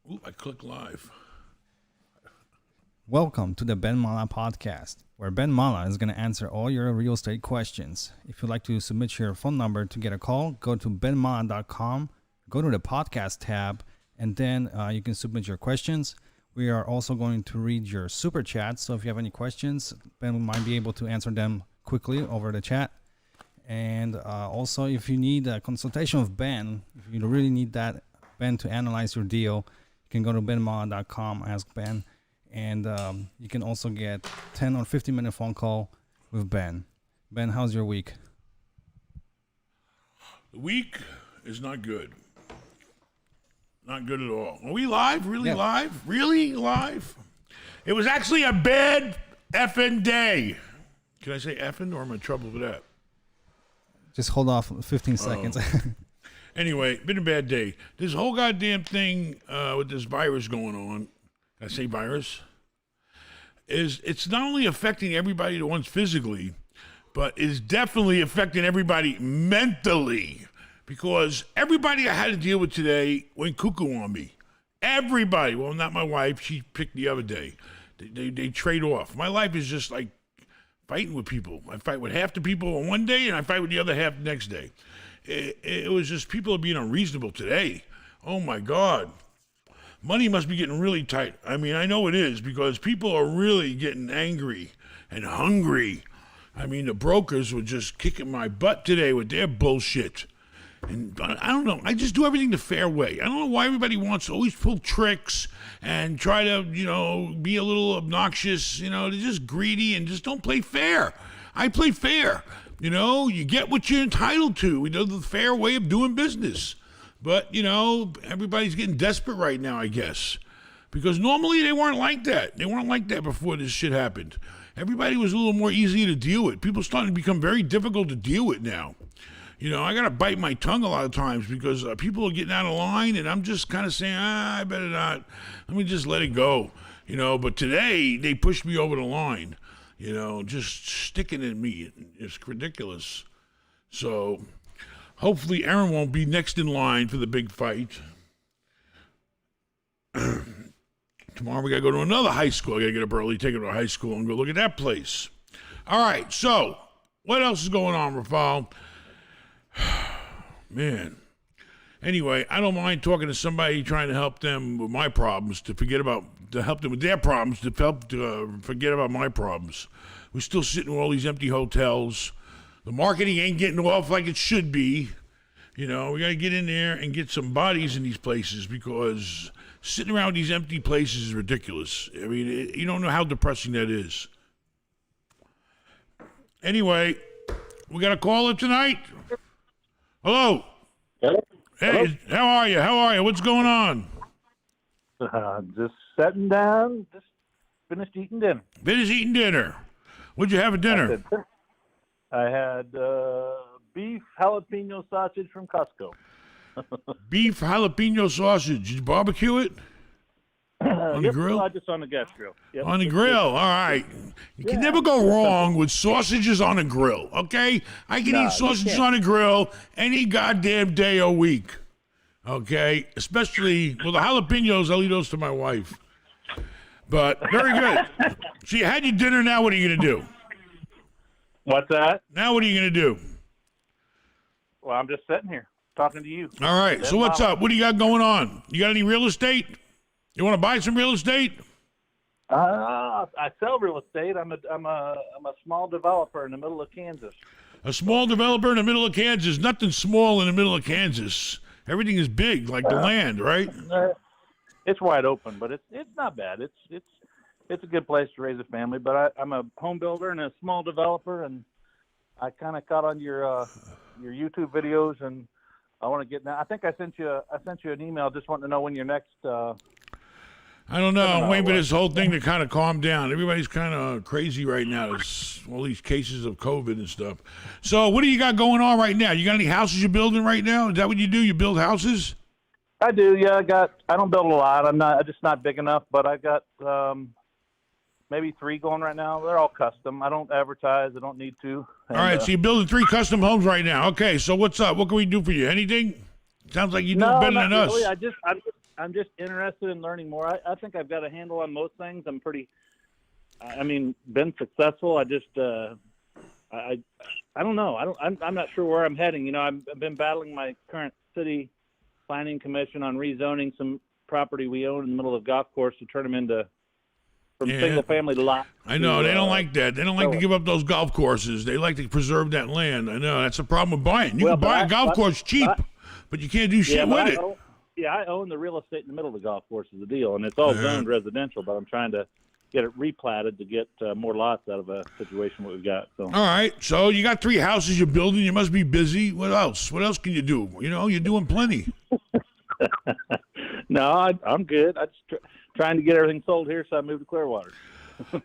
Ooh, I click live. Welcome to the Ben Mallah Podcast, where Ben Mallah is going to answer all your real estate questions. If you'd like to submit your phone number to get a call, go to benmallah.com, go to the podcast tab, and then you can submit your questions. We are also going to read your super chats, so if you have any questions, Ben might be able to answer them quickly over the chat. And also, if you need a consultation with Ben, if you really need that Ben to analyze your deal, you can go to benmallah.com, ask Ben, and you can also get 10 or 15-minute phone call with Ben. Ben, how's your week? The week is not good. Not good at all. Are we live? Really live? Really live? It was actually a bad effing day. Can I say effing or am I in trouble with that? Just hold off 15 seconds. Anyway, been a bad day. This whole goddamn thing with this virus going on, I say virus, it's not only affecting everybody at once physically, but is definitely affecting everybody mentally. Because everybody I had to deal with today went cuckoo on me. Everybody. Well, not my wife. She picked the other day. They trade off. My life is just like fighting with people. I fight with half the people on one day, and I fight with the other half the next day. It was just people are being unreasonable today. Oh, my God. Money must be getting really tight. I mean, I know it is because people are really getting angry and hungry. I mean, the brokers were just kicking my butt today with their bullshit. And I don't know. I just do everything the fair way. I don't know why everybody wants to always pull tricks and try to, be a little obnoxious. They're just greedy and just don't play fair. I play fair. You get what you're entitled to. We know the fair way of doing business. But, everybody's getting desperate right now, I guess. Because normally they weren't like that. They weren't like that before this shit happened. Everybody was a little more easy to deal with. People starting to become very difficult to deal with now. I got to bite my tongue a lot of times because people are getting out of line, and I'm just kind of saying, I better not. Let me just let it go. But today they pushed me over the line, just sticking at me. It's ridiculous. So hopefully Aaron won't be next in line for the big fight. Tomorrow we got to go to another high school. I got to get up early, take it to a high school, and go look at that place. All right, so what else is going on, Rafal? Man. Anyway, I don't mind talking to somebody trying to help them with my problems, to help them with their problems, to forget about my problems. We're still sitting with all these empty hotels. The marketing ain't getting off like it should be. We got to get in there and get some bodies in these places because sitting around these empty places is ridiculous. I mean, you don't know how depressing that is. Anyway, we got a caller tonight. Hello. Hello. Hey, Hello. How are you? What's going on? Just sitting down, just finished eating dinner. What'd you have at dinner? I had beef jalapeno sausage from Costco. Beef jalapeno sausage. Did you barbecue it? On the grill? Just on the gas grill. Yep. On the grill, all right. You can never go wrong with sausages on a grill, okay? I can eat sausages on a grill any goddamn day or week, okay? Especially, the jalapenos, I'll eat those to my wife. But, very good. So you had your dinner, now what are you going to do? What's that? Now what are you going to do? Well, I'm just sitting here talking to you. All right, so what's up? What do you got going on? You got any real estate? You want to buy some real estate? I sell real estate. I'm a small developer in the middle of Kansas. A small developer in the middle of Kansas. Nothing small in the middle of Kansas. Everything is big, like the land, right? It's wide open, but it's not bad. It's a good place to raise a family. But I'm a home builder and a small developer, and I kind of caught on your YouTube videos, and I want to get now. I think I sent you an email just wanting to know when your next. I don't know. I'm waiting for this whole thing to kind of calm down. Everybody's kind of crazy right now. There's all these cases of COVID and stuff. So what do you got going on right now? You got any houses you're building right now? Is that what you do? You build houses? I do, yeah. I don't build a lot. I'm just not big enough, but I've got maybe 3 going right now. They're all custom. I don't advertise. I don't need to. And, all right, so you're building 3 custom homes right now. Okay, so what's up? What can we do for you? Anything? Sounds like you do better than us. Really. I'm just interested in learning more. I think I've got a handle on most things. I'm pretty. I mean, been successful. I just. I don't know. I'm not sure where I'm heading. I've been battling my current city planning commission on rezoning some property we own in the middle of the golf course to turn them into from single family lots. I know they don't like that. They don't like to give up those golf courses. They like to preserve that land. I know that's the problem with buying. You can buy a golf course cheap, but you can't do shit with it. I own the real estate in the middle of the golf course is the deal, and it's all zoned residential. But I'm trying to get it replatted to get more lots out of a situation what we've got. So. All right. So you got 3 houses you're building. You must be busy. What else? What else can you do? You're doing plenty. No, I'm good. I'm just trying to get everything sold here, so I moved to Clearwater.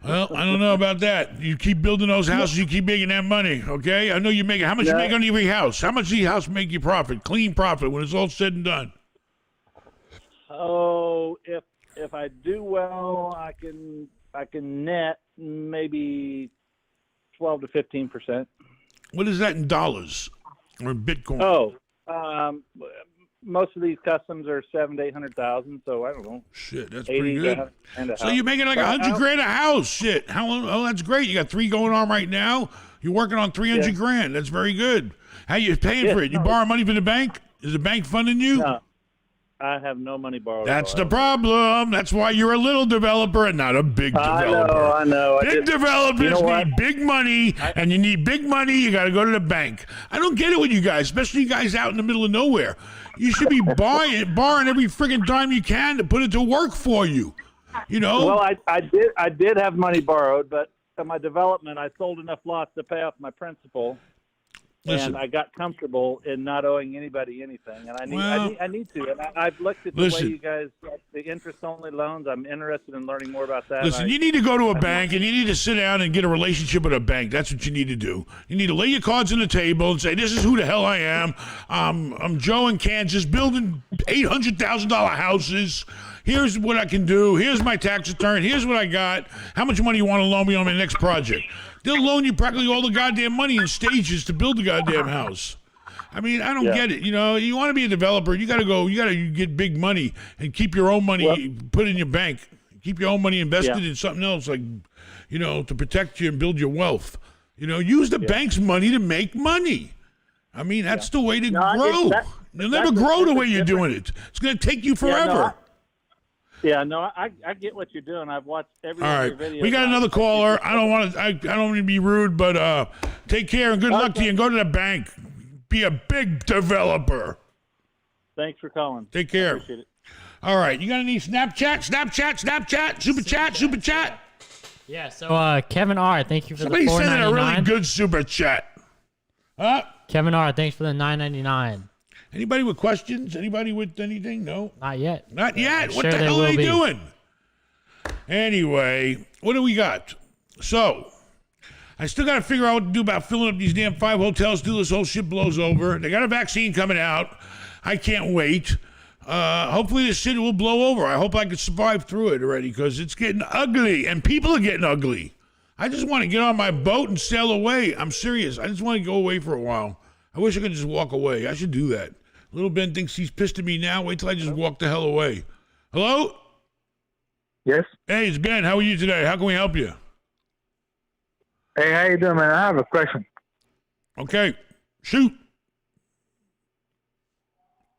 Well, I don't know about that. You keep building those houses, you keep making that money, okay? I know you make it. How much you make on every house? How much does the house make you profit, clean profit, when it's all said and done? Oh, if I do well, I can net maybe 12 to 15%. What is that in dollars or in Bitcoin? Oh, most of these customs are 700,000 to 800,000, so I don't know. Shit, that's pretty good. So you're making like $100,000 a house. Shit, how long? Oh, that's great. You got 3 going on right now. You're working on $300,000. That's very good. How you paying for it? You borrow money from the bank? Is the bank funding you? No, I have no money borrowed. That's the problem. That's why you're a little developer and not a big developer. I know. Big developers need big money, and you need big money. You got to go to the bank. I don't get it with you guys, especially you guys out in the middle of nowhere. You should be borrowing every friggin' dime you can to put it to work for you. Well, I did have money borrowed, but at my development, I sold enough lots to pay off my principal. Listen. And I got comfortable in not owing anybody anything, and I need to. And I've looked at the way you guys the interest-only loans. I'm interested in learning more about that. Listen, you need to go to a bank, and you need to sit down and get a relationship with a bank. That's what you need to do. You need to lay your cards on the table and say, "This is who the hell I am. I'm Joe in Kansas, building $800,000 houses. Here's what I can do. Here's my tax return. Here's what I got. How much money you want to loan me on my next project?" They'll loan you practically all the goddamn money in stages to build the goddamn house. I mean, I don't get it. You want to be a developer, you got to get big money and keep your own money put in your bank. Keep your own money invested in something else, like, to protect you and build your wealth. Use the bank's money to make money. I mean, that's the way to grow. You'll never grow the way you're doing it. It's going to take you forever. I get what you're doing. I've watched every All right, video. we got another caller. I don't want to be rude, but take care and good luck to you. And go to the bank. Be a big developer. Thanks for calling. Take care. Appreciate it. All right, you got any Snapchat, super chat? Yeah. So Kevin R, thank you for Somebody the $4.99. sent in a really good super chat. Kevin R, thanks for the $9.99. Anybody with questions? Anybody with anything? No? Not yet. Not yet? I'm What sure the hell are they will be. doing? Anyway, what do we got? So, I still got to figure out what to do about filling up these damn 5 hotels till this whole shit blows over. They got a vaccine coming out. I can't wait. Hopefully this shit will blow over. I hope I can survive through it already because it's getting ugly and people are getting ugly. I just want to get on my boat and sail away. I'm serious. I just want to go away for a while. I wish I could just walk away. I should do that. Little Ben thinks he's pissed at me now. Wait till I just walk the hell away. Hello? Yes. Hey, it's Ben. How are you today? How can we help you? Hey, how you doing, man? I have a question. Okay. Shoot.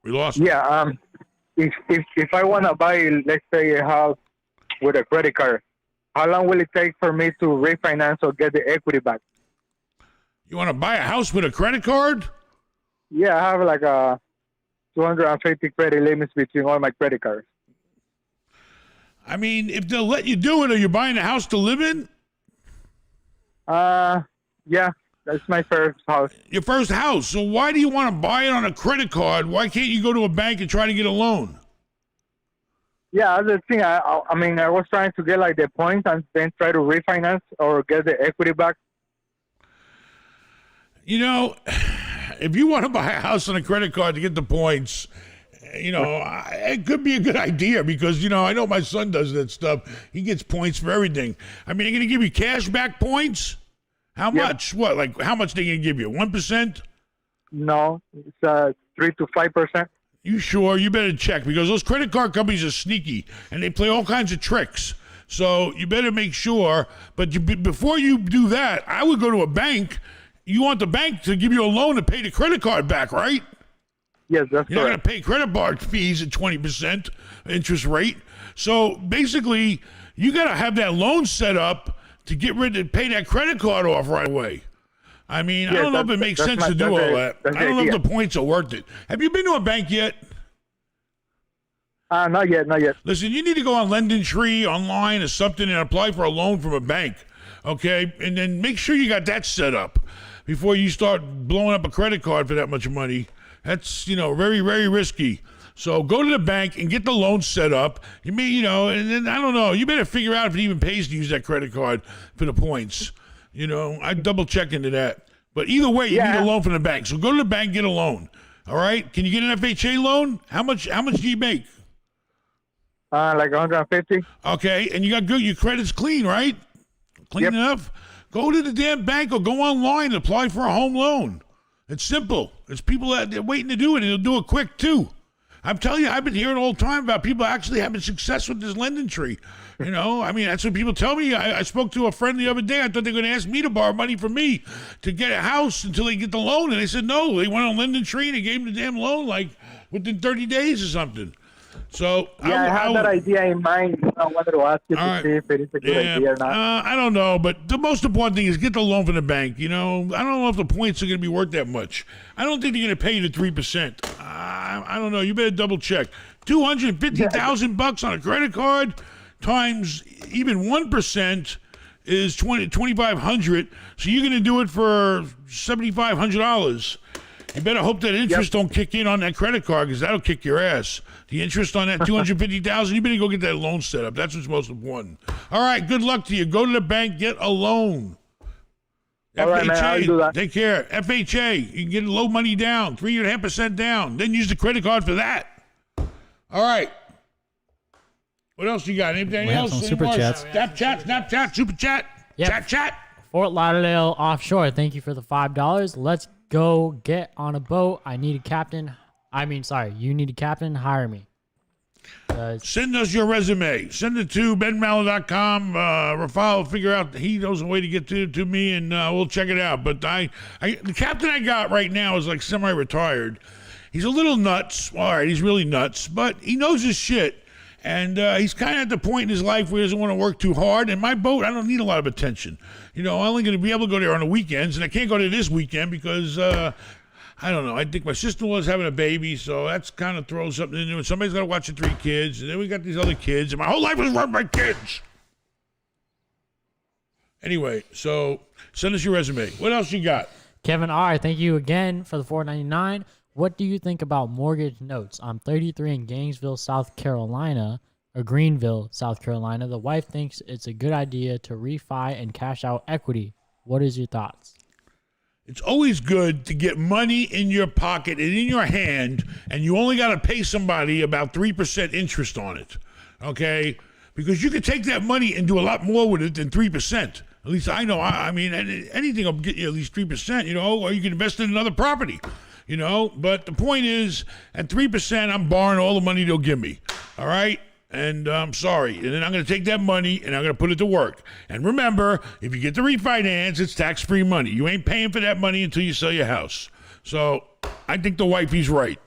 We lost. Yeah. If I want to buy, let's say, a house with a credit card, how long will it take for me to refinance or get the equity back? You want to buy a house with a credit card? Yeah, I have like a 250 credit limits between all my credit cards. I mean, if they'll let you do it, are you buying a house to live in? Yeah, that's my first house. Your first house. So why do you want to buy it on a credit card? Why can't you go to a bank and try to get a loan? Yeah, that's the thing. I mean, I was trying to get like the points and then try to refinance or get the equity back. If you want to buy a house on a credit card to get the points, it could be a good idea because, I know my son does that stuff. He gets points for everything. I mean, they're going to give you cash back points? How much? What? Like, how much they going to give you? 1%? No, it's 3 to 5%. You sure? You better check because those credit card companies are sneaky and they play all kinds of tricks. So you better make sure. But before you do that, I would go to a bank. You want the bank to give you a loan to pay the credit card back, right? Yes, that's You're not going correct. to pay credit card fees at 20% interest rate. So basically, you got to have that loan set up to get rid of pay that credit card off right away. I mean, I Yes, don't know if it makes sense to do all that. I don't know if the points are worth it. Have you been to a bank yet? Not yet. Listen, you need to go on LendingTree online or something and apply for a loan from a bank, okay? And then make sure you got that set up before you start blowing up a credit card for that much money. That's, very, very risky. So go to the bank and get the loan set up. You may, and then, I don't know, you better figure out if it even pays to use that credit card for the points. I'd double check into that. But either way, you need a loan from the bank. So go to the bank, get a loan. All right? Can you get an FHA loan? How much do you make? Like 150. Okay, and you got good. Your credit's clean, right? Clean enough. Go to the damn bank or go online and apply for a home loan. It's simple. There's people out there waiting to do it, and they'll do it quick too. I'm telling you, I've been hearing all the time about people actually having success with this LendingTree. I mean, that's what people tell me. I spoke to a friend the other day. I thought they were going to ask me to borrow money from me to get a house until they get the loan, and they said no. They went on LendingTree and they gave them the damn loan like within 30 days or something. So I have that idea in mind. I wanted to ask you to see if it is a good idea or not. I don't know, but the most important thing is get the loan from the bank. I don't know if the points are going to be worth that much. I don't think they're going to pay you the 3%. I don't know. You better double check. $250,000 on a credit card times even 1% is $2,500. So you're going to do it for $7,500. You better hope that interest don't kick in on that credit card because that'll kick your ass. The interest on that $250,000, you better go get that loan set up. That's what's most important. All right, good luck to you. Go to the bank, get a loan. All right, man, I'll do that. Take care. FHA, you can get low money down, 3.5% down. Then use the credit card for that. All right. What else you got? Anything We have else? some Any super more? chats. Snapchat, super chat. Yep. Chat. Fort Lauderdale Offshore, thank you for the $5. Let's go get on a boat. You need a captain. Hire me. Send us your resume. Send it to benmallah.com. Rafael will figure out he knows a way to get to me, and we'll check it out. But the captain I got right now is like semi-retired. He's a little nuts. All right, he's really nuts, but he knows his shit. And he's kind of at the point in his life where he doesn't want to work too hard. And my boat, I don't need a lot of attention. I'm only going to be able to go there on the weekends. And I can't go there this weekend because, I don't know. I think my sister-in-law's having a baby. So that's kind of throws something into it. Somebody's got to watch the 3 kids. And then we got these other kids. And my whole life was run by kids. Anyway, so send us your resume. What else you got? Kevin R., thank you again for the $4.99. What do you think about mortgage notes? I'm 33 in Greenville, South Carolina. The wife thinks it's a good idea to refi and cash out equity. What is your thoughts? It's always good to get money in your pocket and in your hand, and you only got to pay somebody about 3% interest on it, okay? Because you can take that money and do a lot more with it than 3%. At least I know. I mean, anything will get you at least 3%, or you can invest in another property. But the point is, at 3%, I'm borrowing all the money they'll give me. All right? And I'm sorry. And then I'm going to take that money and I'm going to put it to work. And remember, if you get the refinance, it's tax-free money. You ain't paying for that money until you sell your house. So I think the wifey's right.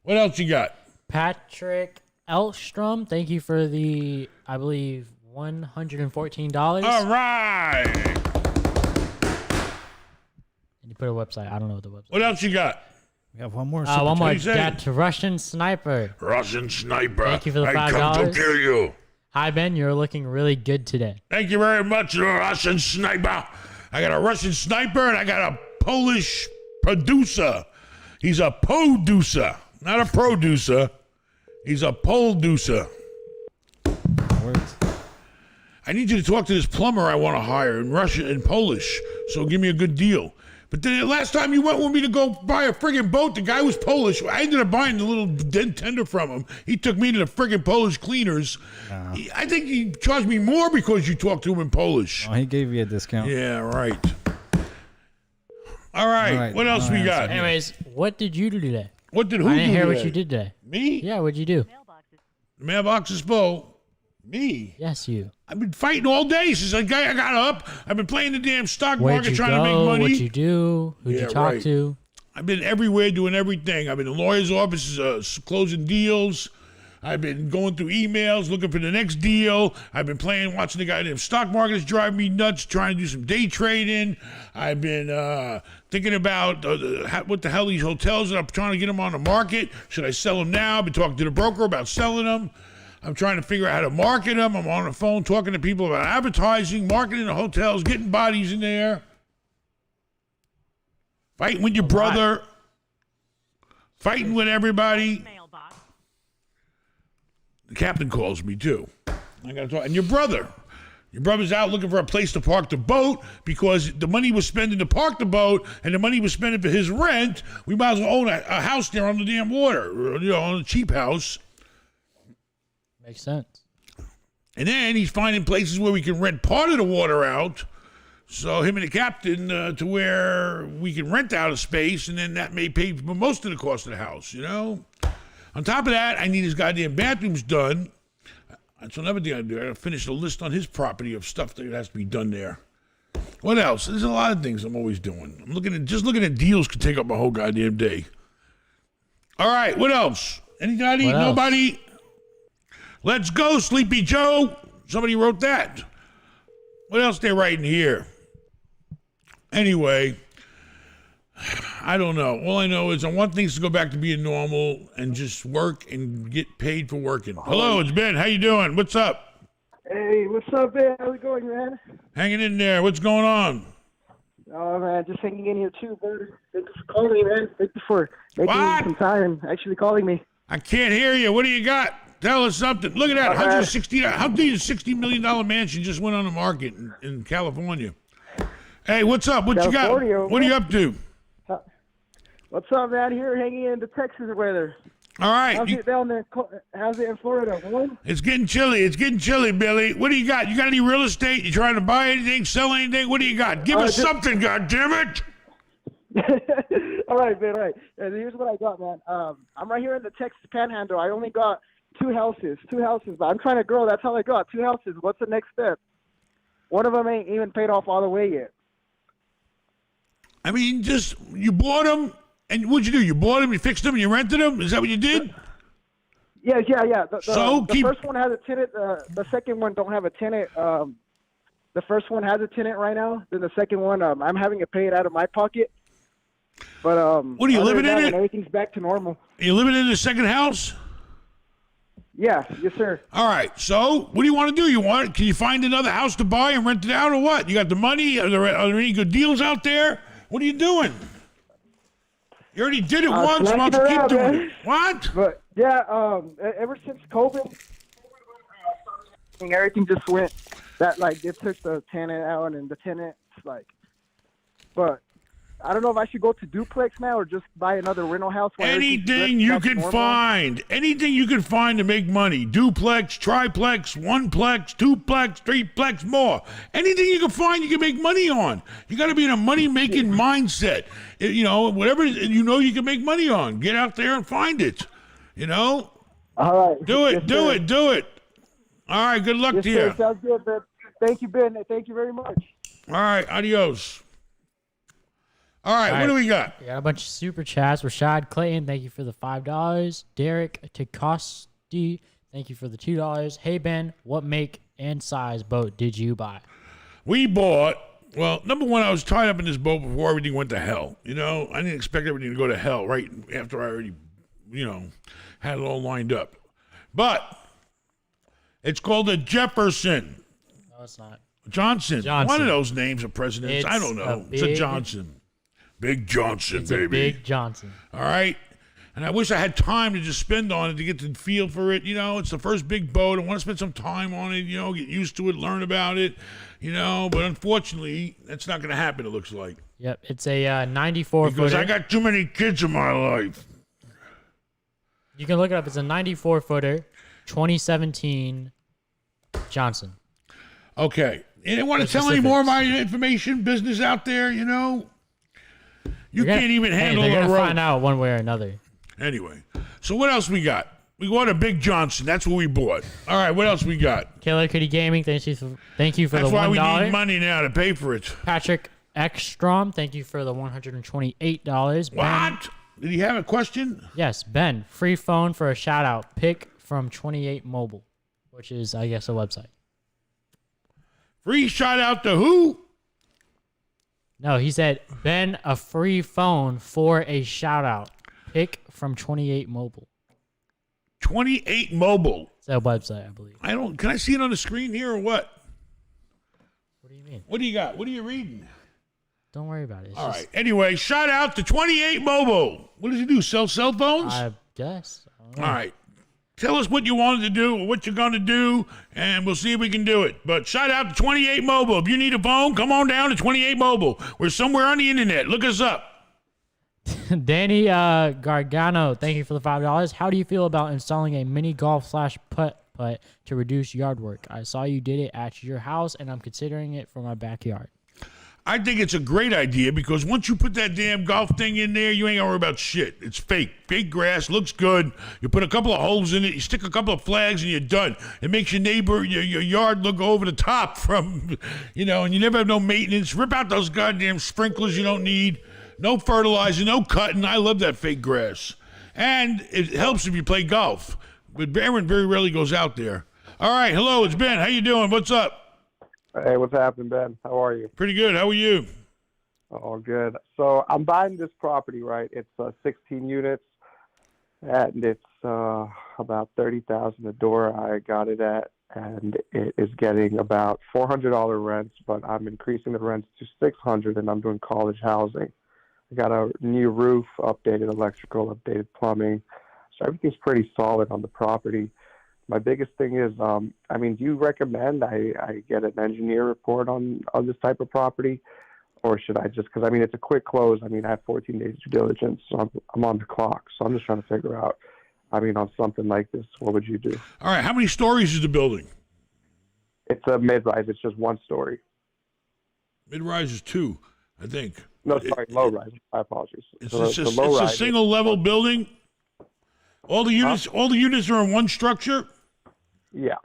What else you got? Patrick Elstrom, thank you for the, I believe, $114. All right. And you put a website. I don't know what the website. What else you got? We have one more. One more. What do you say? Got Russian Sniper. Russian Sniper. Thank you for the I come to $5. kill you. Hi, Ben. You're looking really good today. Thank you very much, Russian Sniper. I got a Russian Sniper and I got a Polish producer. He's a producer, not a producer. He's a producer. Words. I need you to talk to this plumber I want to hire in Russian and Polish, so give me a good deal. But then the last time you went with me to go buy a friggin' boat, the guy was Polish. I ended up buying the little tender from him. He took me to the friggin' Polish cleaners. I think he charged me more because you talked to him in Polish. Oh, he gave you a discount. Yeah, right. All right. What else we got? Anyways, what did you do today? What did who I didn't do hear today? what you did today. Me? Yeah, what'd you do? The mailbox is full. Me? Yes, you. I've been fighting all day since I got up. I've been playing the damn stock Where'd market you trying go? to make money. What'd you do? Who'd Yeah, you talk right. to? I've been everywhere doing everything. I've been in lawyers' offices closing deals. I've been going through emails looking for the next deal. I've been watching the goddamn stock market is driving me nuts, trying to do some day trading. I've been thinking about what the hell these hotels that I'm trying to get them on the market. Should I sell them now? I've been talking to the broker about selling them. I'm trying to figure out how to market them. I'm on the phone talking to people about advertising, marketing the hotels, getting bodies in there. Fighting with your brother. Fighting with everybody. The captain calls me too. I gotta talk. And your brother's out looking for a place to park the boat because the money was spending to park the boat and the money was spending for his rent. We might as well own a house there on the damn water, on a cheap house. Makes sense. And then he's finding places where we can rent part of the water out. So him and the captain to where we can rent out a space, and then that may pay for most of the cost of the house, On top of that, I need his goddamn bathrooms done. That's another thing I do. I gotta finish the list on his property of stuff that has to be done there. What else? There's a lot of things I'm always doing. I'm looking at deals could take up my whole goddamn day. All right, what else? Anybody? What else? Nobody? Let's go, Sleepy Joe. Somebody wrote that. What else they writing here? Anyway, I don't know. All I know is I want things to go back to being normal and just work and get paid for working. Hello, it's Ben. How you doing? What's up? Hey, what's up, man? How's it going, man? Hanging in there. What's going on? Oh, man, just hanging in here, too, brother. Thank you for calling me, man. Thank you for making What? some time actually calling me. I can't hear you. What do you got? Tell us something. Look at that. $160 million mansion just went on the market in California. Hey, what's up? What California, you got? What are you up to? What's up, man? Here, hanging in the Texas weather. All right. How's it down there? How's it in Florida? Warm? It's getting chilly. It's getting chilly, Billy. What do you got? You got any real estate? You trying to buy anything, sell anything? What do you got? Give us something, goddammit. All right, man. All right. Here's what I got, man. I'm right here in the Texas Panhandle. I only got two houses, but I'm trying to grow. That's all I got. Two houses. What's the next step? One of them ain't even paid off all the way yet. I mean, you bought them, and what'd you do? You bought them, you fixed them, and you rented them? Is that what you did? Yeah. The keep- first one has a tenant. The second one don't have a tenant. The first one has a tenant right now. Then the second one, I'm having to pay it out of my pocket. But What are you other living than in that, it? Everything's back to normal. Are you living in the second house? Yeah, yes, sir. All right. So, what do you want to do? Can you find another house to buy and rent it out, or what? You got the money? Are there any good deals out there? What are you doing? You already did it once. Why don't you keep doing man. it? What? But yeah, ever since COVID, everything just went. That like it took the tenant out, and the tenant's like. But I don't know if I should go to duplex now or just buy another rental house. Anything you can find. Anything you can find to make money. Duplex, triplex, oneplex, twoplex, threeplex, more. Anything you can find you can make money on. You got to be in a money-making mindset. Whatever you can make money on. Get out there and find it. All right. Do it, Yes, do sir. it, do it. All right, good luck Yes, to sir. you. Sounds good, Ben. Thank you, Ben. Thank you very much. All right, adios. All right, what do we got? We got a bunch of super chats. Rashad Clayton, thank you for the $5. Derek Tikosti, thank you for the $2. Hey, Ben, what make and size boat did you buy? We bought, well, number one, I was tied up in this boat before everything went to hell. I didn't expect everything to go to hell right after I already, had it all lined up. But it's called a Jefferson. No, it's not. Johnson. Johnson. One of those names of presidents. I don't know. It's a Johnson. Big Johnson, It's baby. a big Johnson. All right. And I wish I had time to just spend on it to get the feel for it. It's the first big boat. I want to spend some time on it, get used to it, learn about it, But unfortunately, that's not going to happen, it looks like. Yep, it's a 94-footer. Because I got too many kids in my life. You can look it up. It's a 94-footer, 2017 Johnson. Okay. You didn't want to The tell any more of specifics. my information, business out there, You They're can't even handle they're a gonna rope. find out one way or another. Anyway, so what else we got? We bought a Big Johnson. That's what we bought. All right, what else we got? Killer Kitty Gaming, thank you for That's the $1. why we need money now to pay for it. Patrick Ekstrom, thank you for the $128. What? Did he have a question? Yes, Ben, free phone for a shout out. Pick from 28 Mobile, which is, I guess, a website. Free shout out to who? No, he said, Ben, a free phone for a shout out. Pick from 28 Mobile. 28 Mobile. It's a website, I believe. Can I see it on the screen here or what? What do you mean? What do you got? What are you reading? Don't worry about it. It's All just, right. Anyway, shout out to 28 Mobile. What does he do? Sell cell phones? I guess. I don't know. All right. Tell us what you wanted to do or what you're going to do, and we'll see if we can do it. But shout out to 28 Mobile. If you need a phone, come on down to 28 Mobile. We're somewhere on the internet. Look us up. Danny Gargano, thank you for the $5. How do you feel about installing a mini golf / putt to reduce yard work? I saw you did it at your house, and I'm considering it for my backyard. I think it's a great idea because once you put that damn golf thing in there, you ain't gonna worry about shit. It's fake. Fake grass, looks good. You put a couple of holes in it, you stick a couple of flags, and you're done. It makes your neighbor, your yard look over the top from, and you never have no maintenance. Rip out those goddamn sprinklers you don't need. No fertilizer, no cutting. I love that fake grass. And it helps if you play golf. But Aaron very rarely goes out there. All right, hello, it's Ben. How you doing? What's up? Hey, what's happening, Ben? How are you? Pretty good. How are you? All good. So I'm buying this property, right? It's 16 units, and it's about $30,000 a door. I got it at, and it is getting about $400 rents, but I'm increasing the rents to $600, and I'm doing college housing. I got a new roof, updated electrical, updated plumbing, so everything's pretty solid on the property. My biggest thing is, do you recommend I get an engineer report on this type of property? Or should I just, because, it's a quick close. I have 14 days due diligence, so I'm on the clock. So I'm just trying to figure out, on something like this, what would you do? All right, how many stories is the building? It's a mid-rise. It's just one story. Mid-rise is 2, I think. No, sorry, low-rise. My apologies. It's a single-level building? All the units are in one structure? Yeah.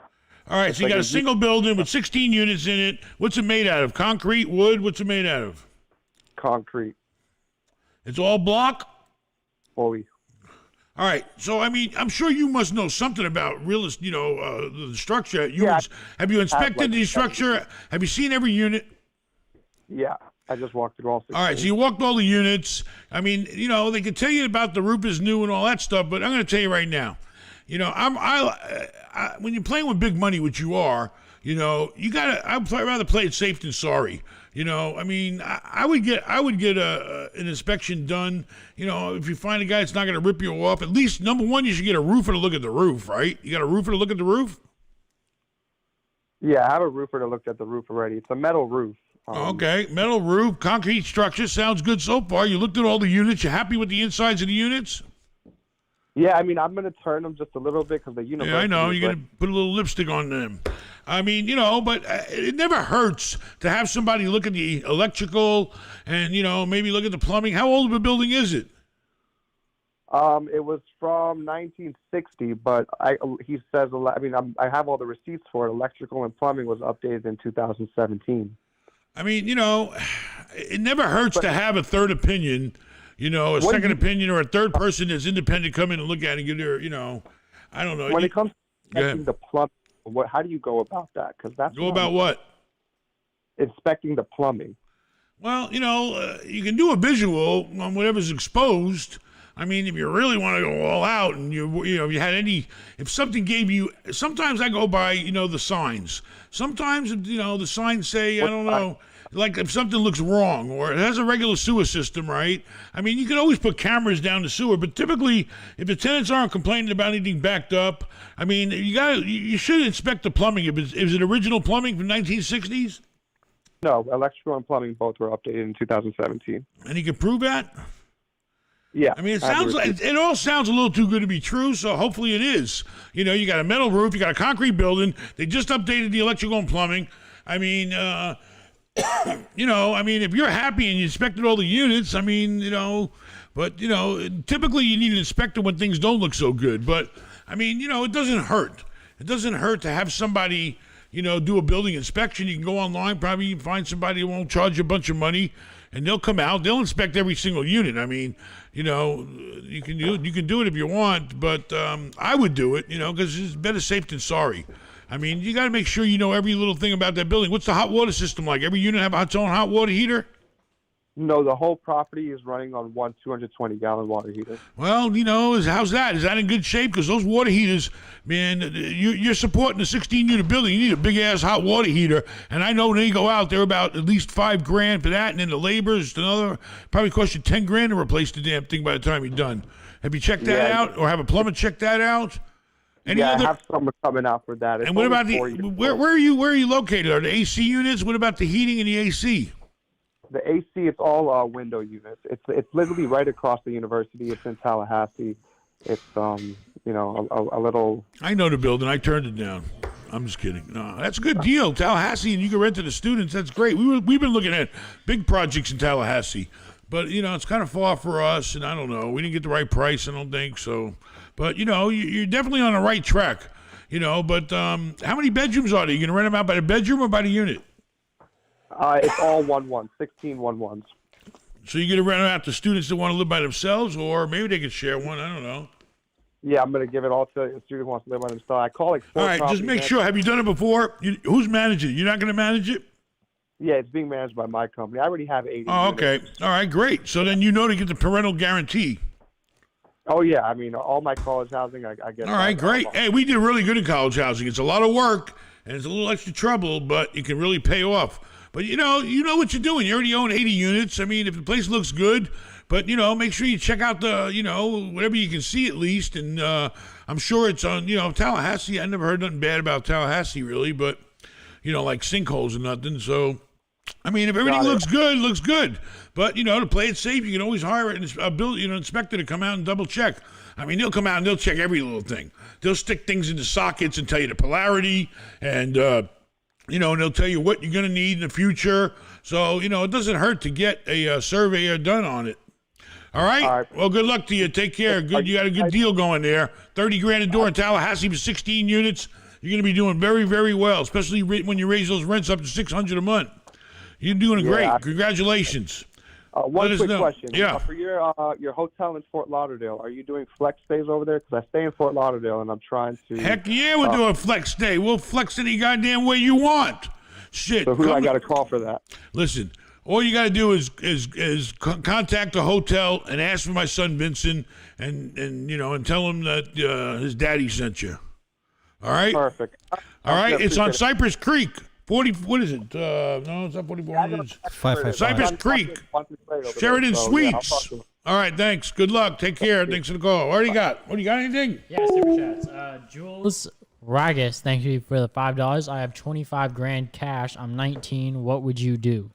All right, so you got a single building with 16 units in it. What's it made out of? Concrete, wood? What's it made out of? Concrete. It's all block? Fully. All right, so I'm sure you must know something about the structure. Have you inspected the structure? Have you seen every unit? Yeah, I just walked through all 16. All right, so you walked all the units. They can tell you about the roof is new and all that stuff, but I'm going to tell you right now. When you're playing with big money, which you are, I'd rather play it safe than sorry. I would get an inspection done. If you find a guy that's not going to rip you off, at least number one, you should get a roofer to look at the roof, right? You got a roofer to look at the roof? Yeah, I have a roofer that looked at the roof already. It's a metal roof. Okay, metal roof, concrete structure. Sounds good so far. You looked at all the units. You happy with the insides of the units? Yeah, I'm going to turn them just a little bit because the university. Yeah, I know. You're going to put a little lipstick on them. But it never hurts to have somebody look at the electrical and, maybe look at the plumbing. How old of a building is it? It was from 1960, but he says, I have all the receipts for it. Electrical and plumbing was updated in 2017. It never hurts to have a third opinion. A second opinion or a third person that's independent come in and look at it and give their, I don't know. When it comes to inspecting the plumbing, how do you go about that? Because that's about what? Inspecting the plumbing. Well, you can do a visual on whatever's exposed. If you really want to go all out and if something gave you, sometimes I go by, the signs. Sometimes, the signs say, I don't know, like if something looks wrong or it has a regular sewer system, right? You can always put cameras down the sewer, but typically if the tenants aren't complaining about anything backed up, you should inspect the plumbing. Is it original plumbing from 1960s? No, electrical and plumbing both were updated in 2017. And you can prove that? Yeah. It all sounds a little too good to be true, so hopefully it is. You got a metal roof, you got a concrete building. They just updated the electrical and plumbing. If you're happy and you inspected all the units, But, typically you need an inspector when things don't look so good. But, I mean, it doesn't hurt. It doesn't hurt to have somebody, do a building inspection. You can go online, probably you can find somebody who won't charge you a bunch of money, and they'll come out. They'll inspect every single unit. I mean, you can do it if you want, but I would do it, because it's better safe than sorry. I mean, you got to make sure you know every little thing about that building. What's the hot water system like? Every unit have its own hot water heater? No, the whole property is running on one 220-gallon water heater. Well, how's that? Is that in good shape? Because those water heaters, man, you're supporting a 16-unit building. You need a big-ass hot water heater. And I know when they go out, they're about at least $5,000 for that. And then the labor is another, probably cost you $10,000 to replace the damn thing by the time you're done. Have you checked that out? Or have a plumber check that out? I have someone coming out for that. And what about where are you located? Are the AC units? What about the heating and the AC? The AC, it's all window units. It's literally right across the university. It's in Tallahassee. It's a little. I know the building. I turned it down. I'm just kidding. No, that's a good deal, Tallahassee, and you can rent to the students. That's great. We've been looking at big projects in Tallahassee, but it's kind of far for us, and I don't know. We didn't get the right price. I don't think so. But you're definitely on the right track. But how many bedrooms are there? You gonna rent them out by the bedroom or by the unit? It's all 16 1-1s. So you're going to rent it out to students that want to live by themselves, or maybe they could share one. I don't know. Yeah, I'm going to give it all to a student who wants to live by themselves. I call it. All right, just make sure. Have you done it before? Who's managing it? You're not going to manage it? Yeah, it's being managed by my company. I already have 80 Oh, units. okay. All right, great. So then to get the parental guarantee. Oh, yeah. I mean, all my college housing, I get. All right, great. Hey, we did really good in college housing. It's a lot of work, and it's a little extra trouble, but it can really pay off. But, you know what you're doing. You already own 80 units. I mean, if the place looks good, but, make sure you check out the, whatever you can see at least. And I'm sure it's on, Tallahassee. I never heard nothing bad about Tallahassee, really. But, like sinkholes and nothing. So, I mean, if everything looks good, looks good. But, to play it safe, you can always hire an inspector to come out and double check. I mean, they'll come out and they'll check every little thing. They'll stick things into sockets and tell you the polarity and, and they'll tell you what you're going to need in the future. So, it doesn't hurt to get a surveyor done on it. All right? Well, good luck to you. Take care. Good. You got a good deal going there. $30,000 a door in Tallahassee for 16 units. You're going to be doing very, very well, especially when you raise those rents up to $600 a month. You're doing great. Congratulations. One quick question. Yeah. For your hotel in Fort Lauderdale, are you doing flex stays over there? Because I stay in Fort Lauderdale, and I'm trying to... Heck yeah, we're doing flex stay. We'll flex any goddamn way you want. Shit. So who do I got to call for that? Listen, all you got to do is contact the hotel and ask for my son Vincent and tell him that his daddy sent you. All right? Perfect. All right? It's on Cypress Creek. 40, what is it? No, it's not 4400. Cypress Creek. Sheridan Suites. All right, thanks. Good luck. Take care. Thanks for the call. What do you got? Anything? Yeah, super chats. Jules Ragus, thank you for the $5. I have $25,000 cash. I'm 19. What would you do?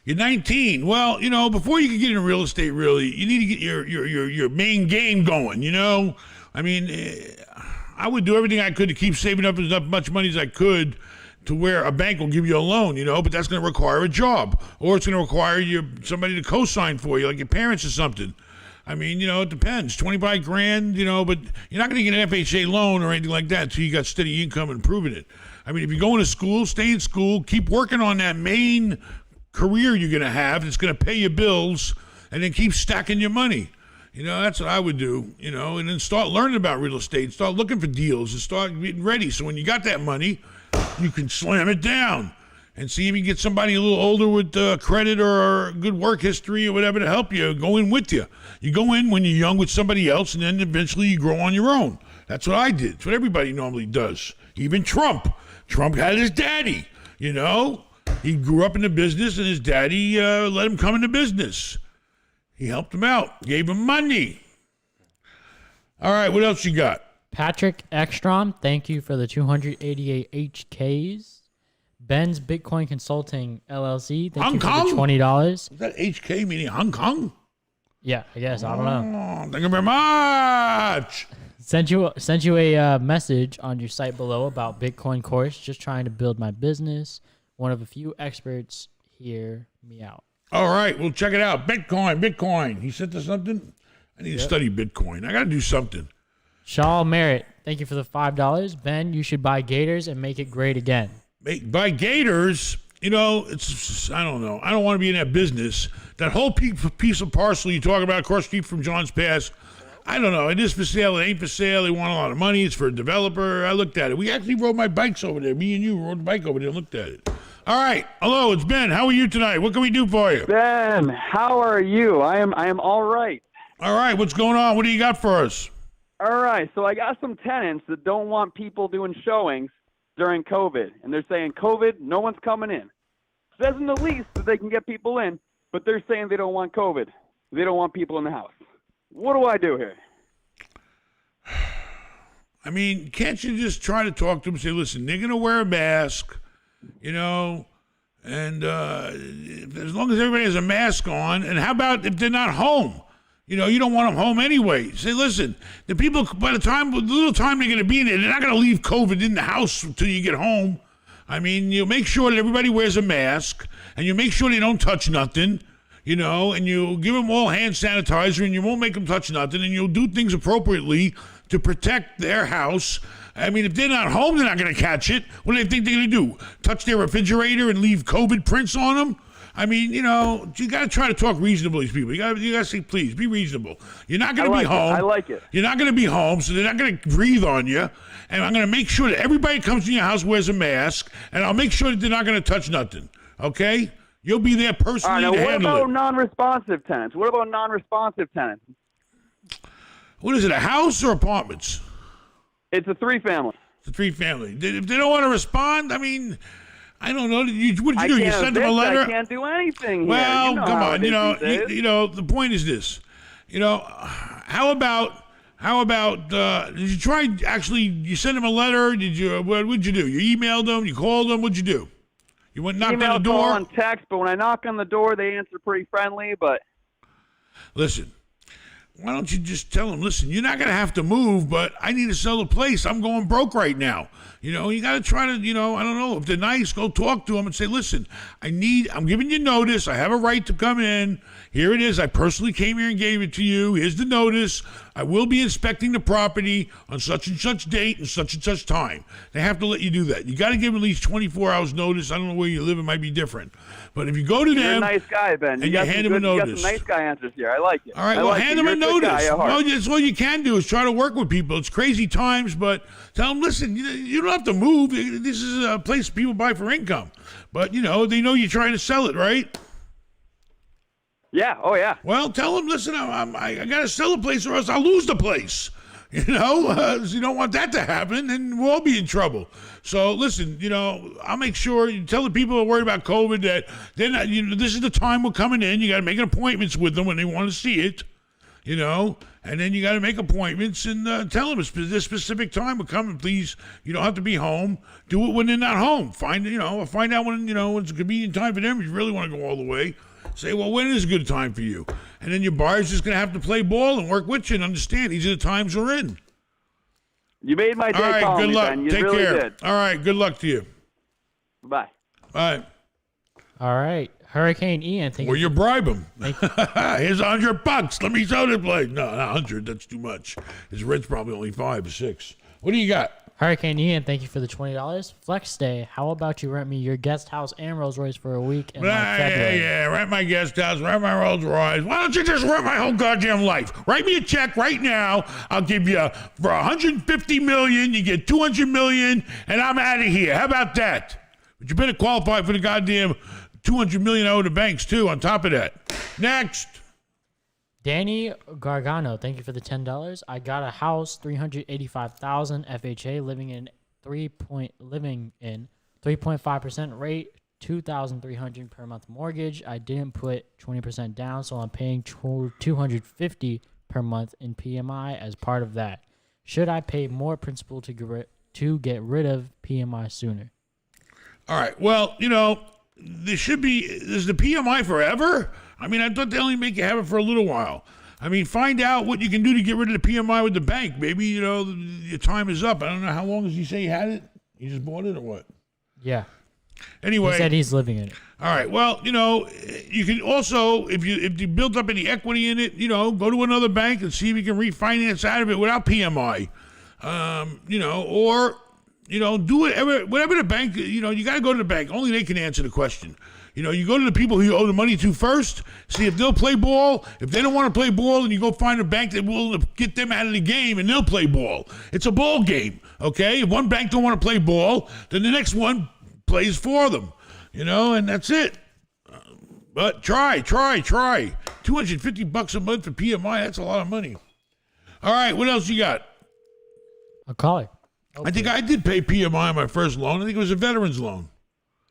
You're 19. Well, before you can get into real estate, really, you need to get your main game going. I mean, I would do everything I could to keep saving up as much money as I could to where a bank will give you a loan, but that's going to require a job, or it's going to require somebody to co-sign for you, like your parents or something. I mean, it depends. $25,000, but you're not going to get an FHA loan or anything like that until you got steady income and proving it. I mean, if you're going to school, stay in school, keep working on that main career you're going to have that's going to pay your bills, and then keep stacking your money. That's what I would do, and then start learning about real estate, start looking for deals, and start getting ready. So when you got that money, you can slam it down and see if you can get somebody a little older with credit or good work history or whatever to help you go in with you. You go in when you're young with somebody else, and then eventually you grow on your own. That's what I did. It's what everybody normally does. Even Trump. Trump had his daddy, He grew up in the business, and his daddy let him come into business. He helped him out, gave him money. All right, what else you got? Patrick Ekstrom, thank you for the 288 HKs. Ben's Bitcoin Consulting LLC, thank you for the $20. Is that HK meaning Hong Kong? Yeah, I guess. I don't know. Thank you very much. Sent you a message on your site below about Bitcoin course. Just trying to build my business. One of a few experts. Hear me out. All right, we'll check it out. Bitcoin. He sent us something? I need to study Bitcoin. I got to do something. Shaw Merritt, thank you for the $5. Ben, you should buy Gators and make it great again. Buy Gators, I don't know. I don't want to be in that business. That whole piece of parcel you talk about across the street from John's Pass, I don't know. It is for sale. It ain't for sale. They want a lot of money. It's for a developer. I looked at it. We actually rode my bikes over there. Me and you rode the bike over there and looked at it. All right. Hello, it's Ben. How are you tonight? What can we do for you? Ben, how are you? I am all right. All right. What's going on? What do you got for us? All right. So I got some tenants that don't want people doing showings during COVID, and they're saying COVID, no one's coming in. It says in the lease that they can get people in, but they're saying they don't want COVID. They don't want people in the house. What do I do here? I mean, can't you just try to talk to them and say, listen, they're going to wear a mask, and as long as everybody has a mask on, and how about if they're not home? You don't want them home anyway. Say, listen, the people, by the little time they're going to be in there, they're not going to leave COVID in the house until you get home. I mean, you make sure that everybody wears a mask, and you make sure they don't touch nothing, and you give them all hand sanitizer, and you won't make them touch nothing, and you'll do things appropriately to protect their house. I mean, if they're not home, they're not going to catch it. What do they think they're going to do? Touch their refrigerator and leave COVID prints on them? I mean, you got to try to talk reasonably to people. You got to say, please, be reasonable. You're not going to be home. I like it. You're not going to be home, so they're not going to breathe on you. And I'm going to make sure that everybody comes to your house wears a mask, and I'll make sure that they're not going to touch nothing. Okay? You'll be there personally to handle it. What about non-responsive tenants? What about non-responsive tenants? What is it, a house or apartments? It's a three-family. It's a three-family. If they don't want to respond, I mean, I don't know. What'd you do? You send them a letter? I can't do anything well, here. Come on. The point is this. How about did you try, actually, you send them a letter? What'd you do? You emailed them? You called them? What'd you do? You went and knocked on the door? Call and text, but when I knock on the door, they answer pretty friendly, but... Listen, why don't you just tell them, listen, you're not going to have to move, but I need to sell the place. I'm going broke right now. You got to try to, I don't know, if they're nice, go talk to them and say, listen, I'm giving you notice. I have a right to come in. Here it is. I personally came here and gave it to you. Here's the notice. I will be inspecting the property on such and such date and such time. They have to let you do that. You got to give them at least 24 hours notice. I don't know where you live. It might be different. But if you go to them... You're a nice guy, Ben. And you hand them a notice. You got some nice guy answers here. I like it. All right, hand them a notice. No, that's all you can do is try to work with people. It's crazy times, but tell them, listen, you don't have to move. This is a place people buy for income. But, they know you're trying to sell it, right? Yeah. Oh, yeah. Well, tell them, listen, I got to sell the place or else I'll lose the place. So you don't want that to happen, and we'll all be in trouble. So, listen, I'll make sure you tell the people who are worried about COVID that they're not, this is the time we're coming in. You got to make appointments with them when they want to see it, and then you got to make appointments and tell them this specific time we're coming, please. You don't have to be home. Do it when they're not home. Find out when, it's a convenient time for them if you really want to go all the way. Say, well, when is a good time for you? And then your buyer's just going to have to play ball and work with you and understand these are the times we're in. You made my day. All right, good luck. Ben. You Take really care. Did. All right, good luck to you. Bye. Bye. All right. Hurricane Ian. Or you bribe him. Here's $100. Let me sell the place. No, not 100. That's too much. His rent's probably only 5 or 6. What do you got? Hurricane Ian, thank you for the $20. Flex Day, how about you rent me your guest house and Rolls Royce for a week in February? Yeah, rent my guest house, rent my Rolls Royce. Why don't you just rent my whole goddamn life? Write me a check right now. I'll give you for $150 million. You get $200 million, and I'm out of here. How about that? But you better qualify for the goddamn $200 million I owe the banks too. On top of that, next. Danny Gargano, thank you for the $10. I got a house, $385,000 FHA, living in 3.5% rate, $2,300 per month mortgage. I didn't put 20% down, so I'm paying $250 per month in PMI as part of that. Should I pay more principal to get rid of PMI sooner? All right. Well, is the PMI forever? I mean, I thought they only make you have it for a little while. I mean, find out what you can do to get rid of the PMI with the bank. Maybe, your time is up. I don't know. How long does he say he had it? He just bought it or what? Yeah. Anyway, He said he's living in it. all right. Well, you can also, if you built up any equity in it, go to another bank and see if you can refinance out of it without PMI. Or do it whatever the bank. You got to go to the bank. Only they can answer the question. You go to the people who you owe the money to first. See if they'll play ball. If they don't want to play ball, then you go find a bank that will get them out of the game and they'll play ball. It's a ball game. Okay. If one bank don't want to play ball, then the next one plays for them. And that's it. But try. $250 a month for PMI, that's a lot of money. All right, what else you got? I'll call it. I think I did pay PMI on my first loan. I think it was a veteran's loan.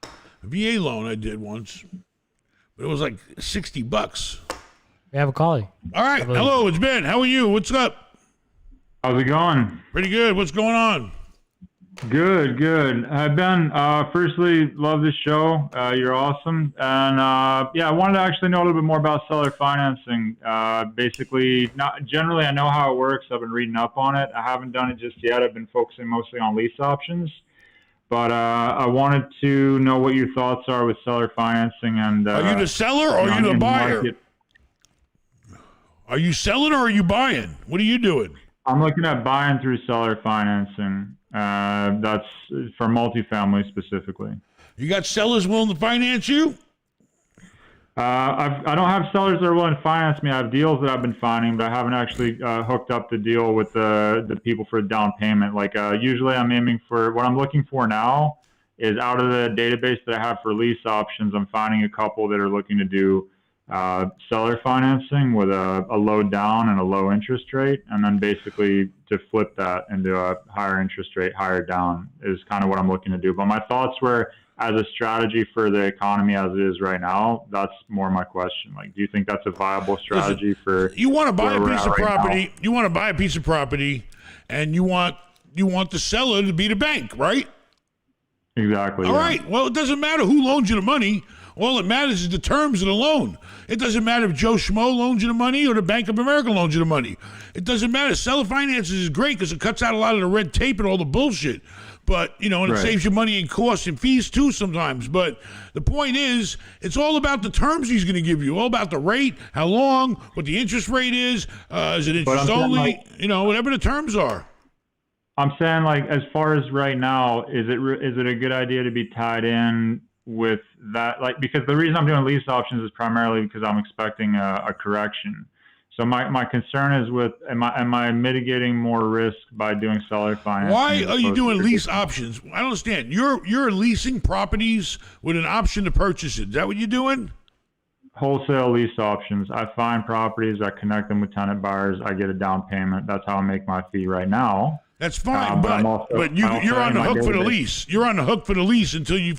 A VA loan I did once. But it was like $60. We have a caller. All right, hello, it's Ben. How are you? What's up? How's it going? Pretty good. What's going on? Good. Ben, firstly, love this show. You're awesome. And I wanted to actually know a little bit more about seller financing. Basically, generally, I know how it works. I've been reading up on it. I haven't done it just yet. I've been focusing mostly on lease options. But I wanted to know what your thoughts are with seller financing. And are you the seller or are you the buyer? Are you selling or are you buying? What are you doing? I'm looking at buying through seller financing. That's for multifamily specifically. You got sellers willing to finance you? I don't have sellers that are willing to finance me. I have deals that I've been finding, but I haven't actually hooked up the deal with the people for a down payment. Like usually I'm aiming for, what I'm looking for now is out of the database that I have for lease options, I'm finding a couple that are looking to do seller financing with a low down and a low interest rate, and then basically to flip that into a higher interest rate, higher down is kind of what I'm looking to do. But my thoughts were, as a strategy for the economy as it is right now, that's more my question. Like, do you think that's a viable strategy for? You want to buy a piece of property. You want to buy a piece of property, and you want the seller to be the bank, right? Exactly. All right. Well, it doesn't matter who loans you the money. All that matters is the terms of the loan. It doesn't matter if Joe Schmo loans you the money or the Bank of America loans you the money. It doesn't matter. Seller finances is great because it cuts out a lot of the red tape and all the bullshit. But, and it saves you money in costs and fees too sometimes. But the point is, it's all about the terms he's going to give you. All about the rate, how long, what the interest rate is it interest only, whatever the terms are. I'm saying, like, as far as right now, is it a good idea to be tied in with that? Like, because the reason I'm doing lease options is primarily because I'm expecting a correction. So my concern is with, am I mitigating more risk by doing seller financing? Why are you doing lease options? I don't understand. You're leasing properties with an option to purchase it. Is that what you're doing? Wholesale lease options. I find properties, I connect them with tenant buyers, I get a down payment. That's how I make my fee right now. That's fine, but you're on the hook for the lease. You're on the hook for the lease until you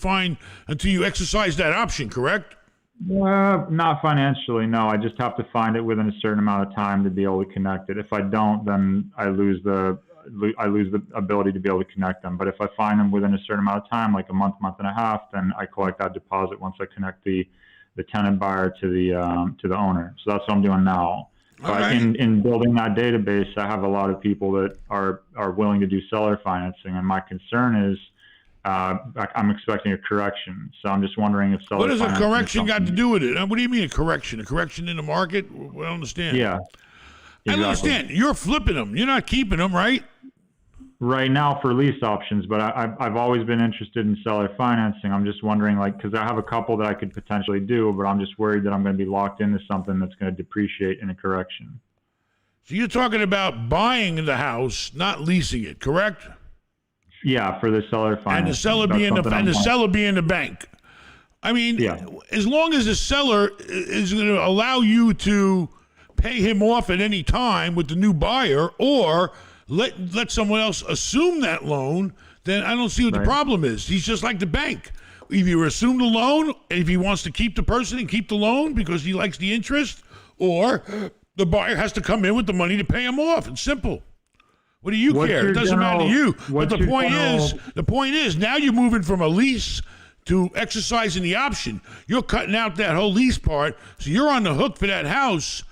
exercise that option, correct? Not financially, no. I just have to find it within a certain amount of time to be able to connect it. If I don't, then I lose the ability to be able to connect them. But if I find them within a certain amount of time, like a month and a half, then I collect that deposit once I connect the tenant buyer to the owner. So that's what I'm doing now. But in building that database, I have a lot of people that are willing to do seller financing, and my concern is I'm expecting a correction. So I'm just wondering if seller. What has a correction got to do with it? What do you mean a correction? A correction in the market? I don't understand. Yeah, exactly. I don't understand. You're flipping them. You're not keeping them, right? Right now for lease options, but I've always been interested in seller financing. I'm just wondering, like, because I have a couple that I could potentially do, but I'm just worried that I'm going to be locked into something that's going to depreciate in a correction. So you're talking about buying the house, not leasing it, correct? Yeah, for the seller financing. And the seller being the bank. I mean, as long as the seller is going to allow you to pay him off at any time with the new buyer, or let someone else assume that loan, then I don't see what the problem is. He's just like the bank. Either you assume the loan if he wants to keep the person and keep the loan because he likes the interest, or the buyer has to come in with the money to pay him off. It's simple. What do you care? It doesn't matter to you. But the point is, now you're moving from a lease to exercising the option. You're cutting out that whole lease part, so you're on the hook for that house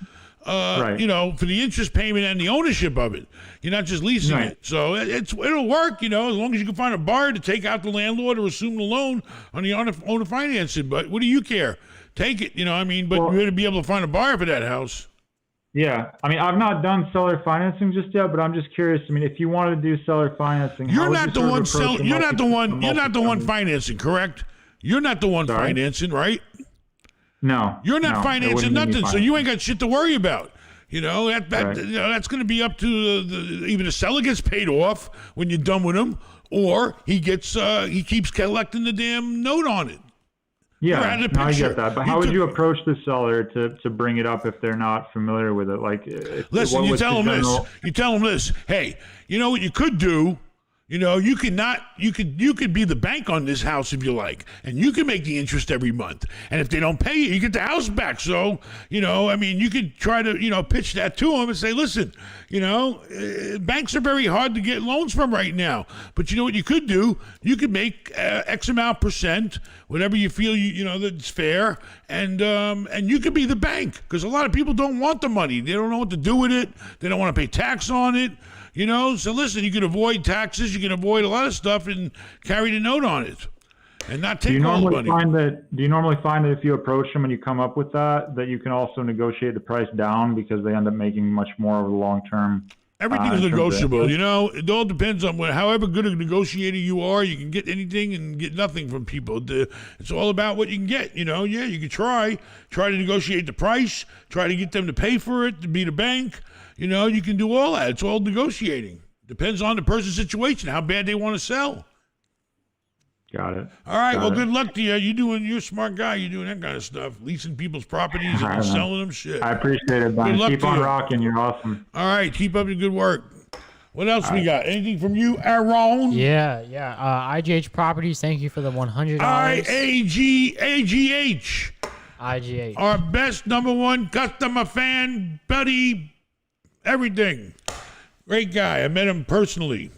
Right. you know, for the interest payment and the ownership of it. You're not just leasing Right. it. So it'll work, you know, as long as you can find a buyer to take out the landlord or assume the loan on the owner financing. But what do you care? Take it, you know, I mean, but Well- you're going to be able to find a buyer for that house. Yeah, I mean, I've not done seller financing just yet, but I'm just curious. I mean, if you wanted to do seller financing, how You're would not you the sort of one approach selling. a You're not the one. multi- You're not the one multifamily? financing, correct? You're not the one Sorry? financing, right? No, You're not no, it financing wouldn't be me nothing, so you ain't got shit to worry about. You know that Right. you know, that's going to be up to either the seller gets paid off when you're done with him, or he keeps collecting the damn note on it. You're out Yeah, of the no, I picture. get that. But You how would took- you approach the seller to bring it up if they're not familiar with it? Like, Listen, what you was tell the them general- this. You tell them this. Hey, you know what you could do? You know, you could be the bank on this house if you like, and you can make the interest every month. And if they don't pay you, you get the house back. So, you know, I mean, you could try to, you know, pitch that to them and say, listen, you know, banks are very hard to get loans from right now. But you know what you could do? You could make X amount %, whatever you feel you know that's fair, and you could be the bank, because a lot of people don't want the money. They don't know what to do with it. They don't want to pay tax on it. You know, so listen, you can avoid taxes, you can avoid a lot of stuff and carry the note on it and not Do take you all the normally money. do you normally find that if you approach them and you come up with that you can also negotiate the price down because they end up making much more over the long term? Everything's in terms of negotiable, interest? you know. It all depends on however good a negotiator you are. You can get anything and get nothing from people. It's all about what you can get, you know. Yeah, you can try to negotiate the price, try to get them to pay for it, to be the bank. You know, you can do all that. It's all negotiating. Depends on the person's situation, how bad they want to sell. Got it. All right, Got well, it. good luck to you. You're a smart guy. You're doing that kind of stuff, leasing people's properties All right, and man. selling them shit. I appreciate it, Ben. Good luck Keep to on you. rocking. You're awesome. All right, keep up the good work. What else we got? Anything from you, Aaron? Yeah. IGH Properties, thank you for the $100. IAGH. IGH. Our best #1 customer fan, buddy, everything. Great guy. I met him personally.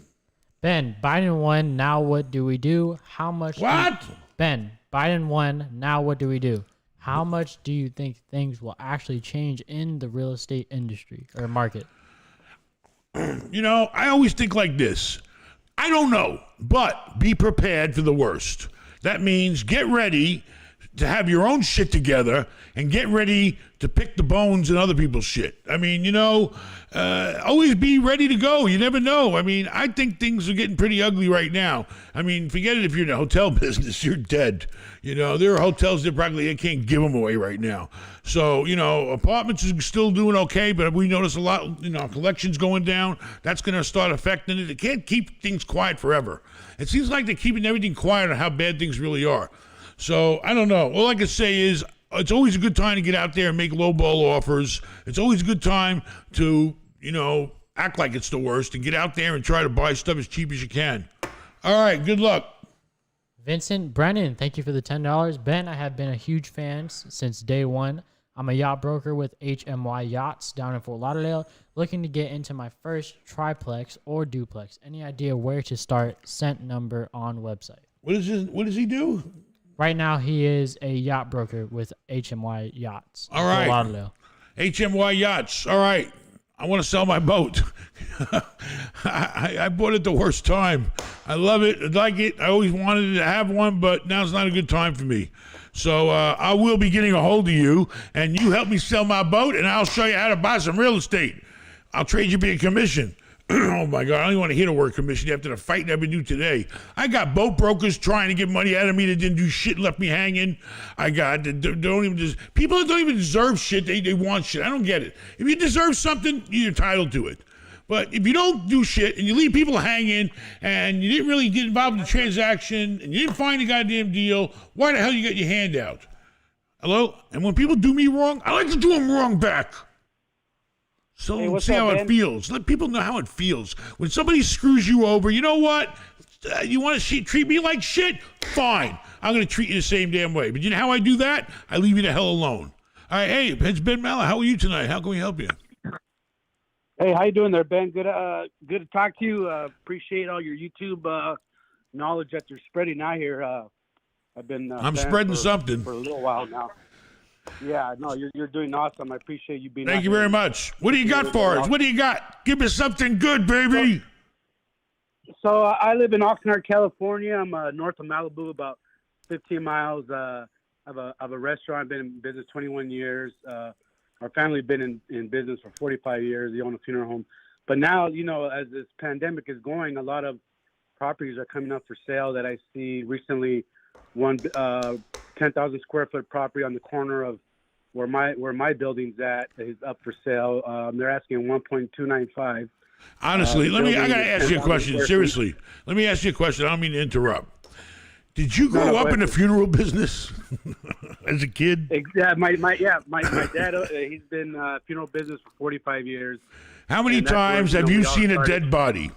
Ben, Biden won. Now what do we do? How much? What? Ben, Biden won. Now what do we do? How much do you think things will actually change in the real estate industry or market? You know, I always think like this. I don't know, but be prepared for the worst. That means get ready to have your own shit together and get ready to pick the bones in other people's shit. I mean, you know, always be ready to go. You never know. I mean, I think things are getting pretty ugly right now. I mean, forget it if you're in the hotel business, you're dead. You know, there are hotels that they can't give them away right now. So, you know, apartments are still doing okay, but we notice a lot, you know, collections going down. That's going to start affecting it. They can't keep things quiet forever. It seems like they're keeping everything quiet on how bad things really are. So, I don't know. All I can say is it's always a good time to get out there and make lowball offers. It's always a good time to, you know, act like it's the worst and get out there and try to buy stuff as cheap as you can. All right, good luck. Vincent Brennan, thank you for the $10. Ben, I have been a huge fan since day one. I'm a yacht broker with HMY Yachts down in Fort Lauderdale, looking to get into my first triplex or duplex. Any idea where to start? Sent number on website. What does he do? Right now, he is a yacht broker with HMY Yachts. All right. Fort Lauderdale. HMY Yachts. All right. I want to sell my boat. I bought it the worst time. I love it. I like it. I always wanted to have one, but now's not a good time for me. So I will be getting a hold of you, and you help me sell my boat, and I'll show you how to buy some real estate. I'll trade you a commission. Oh, my God. I don't even want to hear the word commission after the fight I've been doing today. I got boat brokers trying to get money out of me that didn't do shit, left me hanging. I got people that don't even deserve shit, they want shit. I don't get it. If you deserve something, you're entitled to it. But if you don't do shit and you leave people hanging and you didn't really get involved in the transaction and you didn't find the goddamn deal, why the hell you got your hand out? Hello? And when people do me wrong, I like to do them wrong back. So Hey, what's see up, how man? it feels. Let people know how it feels. When somebody screws you over, you know what? You want to treat me like shit? Fine. I'm going to treat you the same damn way. But you know how I do that? I leave you the hell alone. All right, hey, it's Ben Mallah. How are you tonight? How can we help you? Hey, how you doing there, Ben? Good to talk to you. Appreciate all your YouTube knowledge that you're spreading out here. I've been I'm fan spreading for something. a little while now. Yeah, no, you're doing awesome. I appreciate you being. Thank you very much. What do you got for us? What do you got? Give us something good, baby. So I live in Oxnard, California. I'm north of Malibu, about 15 miles. I have a restaurant. I've been in business 21 years. Our family been in business for 45 years. We own a funeral home. But now, as this pandemic is going, a lot of properties are coming up for sale that I see recently. One 10,000 square foot property on the corner of where my building's at is up for sale. They're asking 1.295. Honestly, I gotta ask you a question. Seriously, let me ask you a question. I don't mean to interrupt. Did you grow up in the funeral business as a kid? Yeah, my dad. He's been funeral business for 45 years. How many times have you seen a dead body?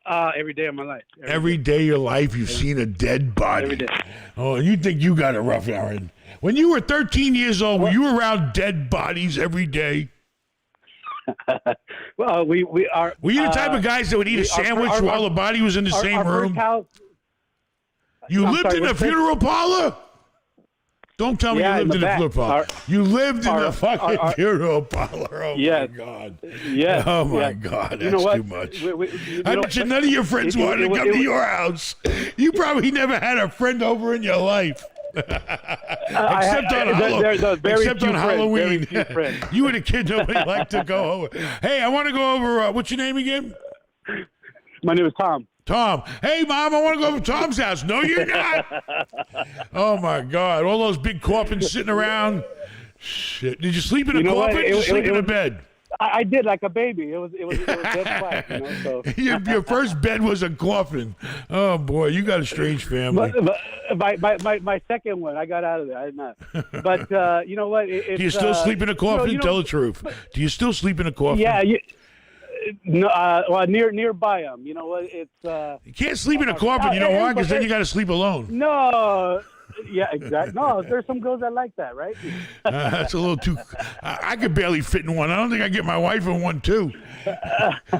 Every day of my life. Every day of your life, you've seen a dead body. Every day. Oh, you think you got it rough, Aaron? When you were 13 years old, were you around dead bodies every day? Well, we are. Were you the type of guys that would eat a sandwich while the body was in the same room? You lived in a funeral parlor? Don't tell me you lived in a funeral parlor. You lived in a fucking funeral parlor. Oh, my God. Yes. Oh, my God. That's too much. I bet you none of your friends wanted to come to your house. You probably never had a friend over in your life. Except on Halloween. You were the kid nobody liked to go over. Hey, I want to go over, what's your name again? My name is Tom. Tom. Hey, Mom, I want to go over to Tom's house. No, you're not. Oh, my God. All those big coffins sitting around. Shit. Did you sleep in a coffin or did you sleep in a bed? I did, like a baby. It was dead flat, so. Your first bed was a coffin. Oh, boy. You got a strange family. But my second one, I got out of there. I did not. But you know what? Do you still sleep in a coffin? Tell the truth. Do you still sleep in a coffin? Yeah. No, well, nearby them. You know what? It's you can't sleep in a coffin. You know why? Because then you got to sleep alone. No. Yeah, exactly. No, there's some girls that like that, right? That's a little too. I could barely fit in one. I don't think I get my wife in one too.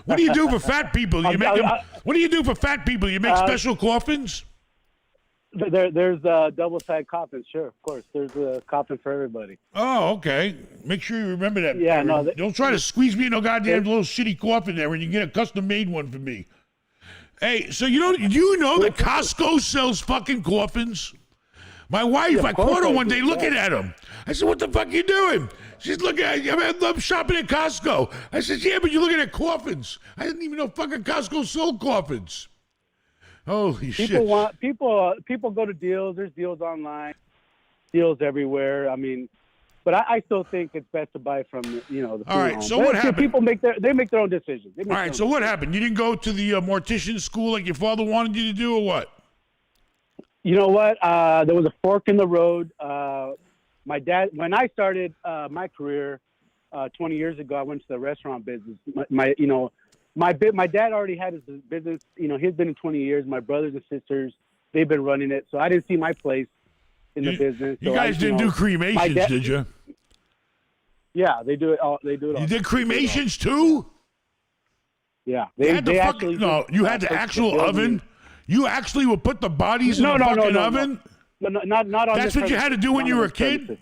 What do you do for fat people? You make them. What do you do for fat people? You make special coffins. There's double-sided coffins, sure, of course. There's a coffin for everybody. Oh, okay. Make sure you remember that. Yeah, no. Don't try to squeeze me in no goddamn little shitty coffin there when you get a custom-made one for me. Hey, so you know that Costco sells fucking coffins? My wife, I caught her one day looking at them. I said, what the fuck are you doing? She's looking at, I love shopping at Costco. I said, yeah, but you're looking at coffins. I didn't even know fucking Costco sold coffins. Holy shit. People go to deals. There's deals online, deals everywhere. I mean, but I still think it's best to buy from, the funeral All right, home. so what happened? People make their own decisions. All right, so what happened? You didn't go to the mortician school like your father wanted you to do, or what? You know what? There was a fork in the road. My dad, when I started my career 20 years ago, I went to the restaurant business. My dad already had his business. He's been in 20 years. My brothers and sisters, they've been running it. So I didn't see my place in the business. You guys didn't do cremations, did you? Yeah, they do it all. They do it all. You did cremations too? Yeah. You had the actual oven? You actually would put the bodies in the fucking oven? No, not on. That's what you had to do when you were a kid?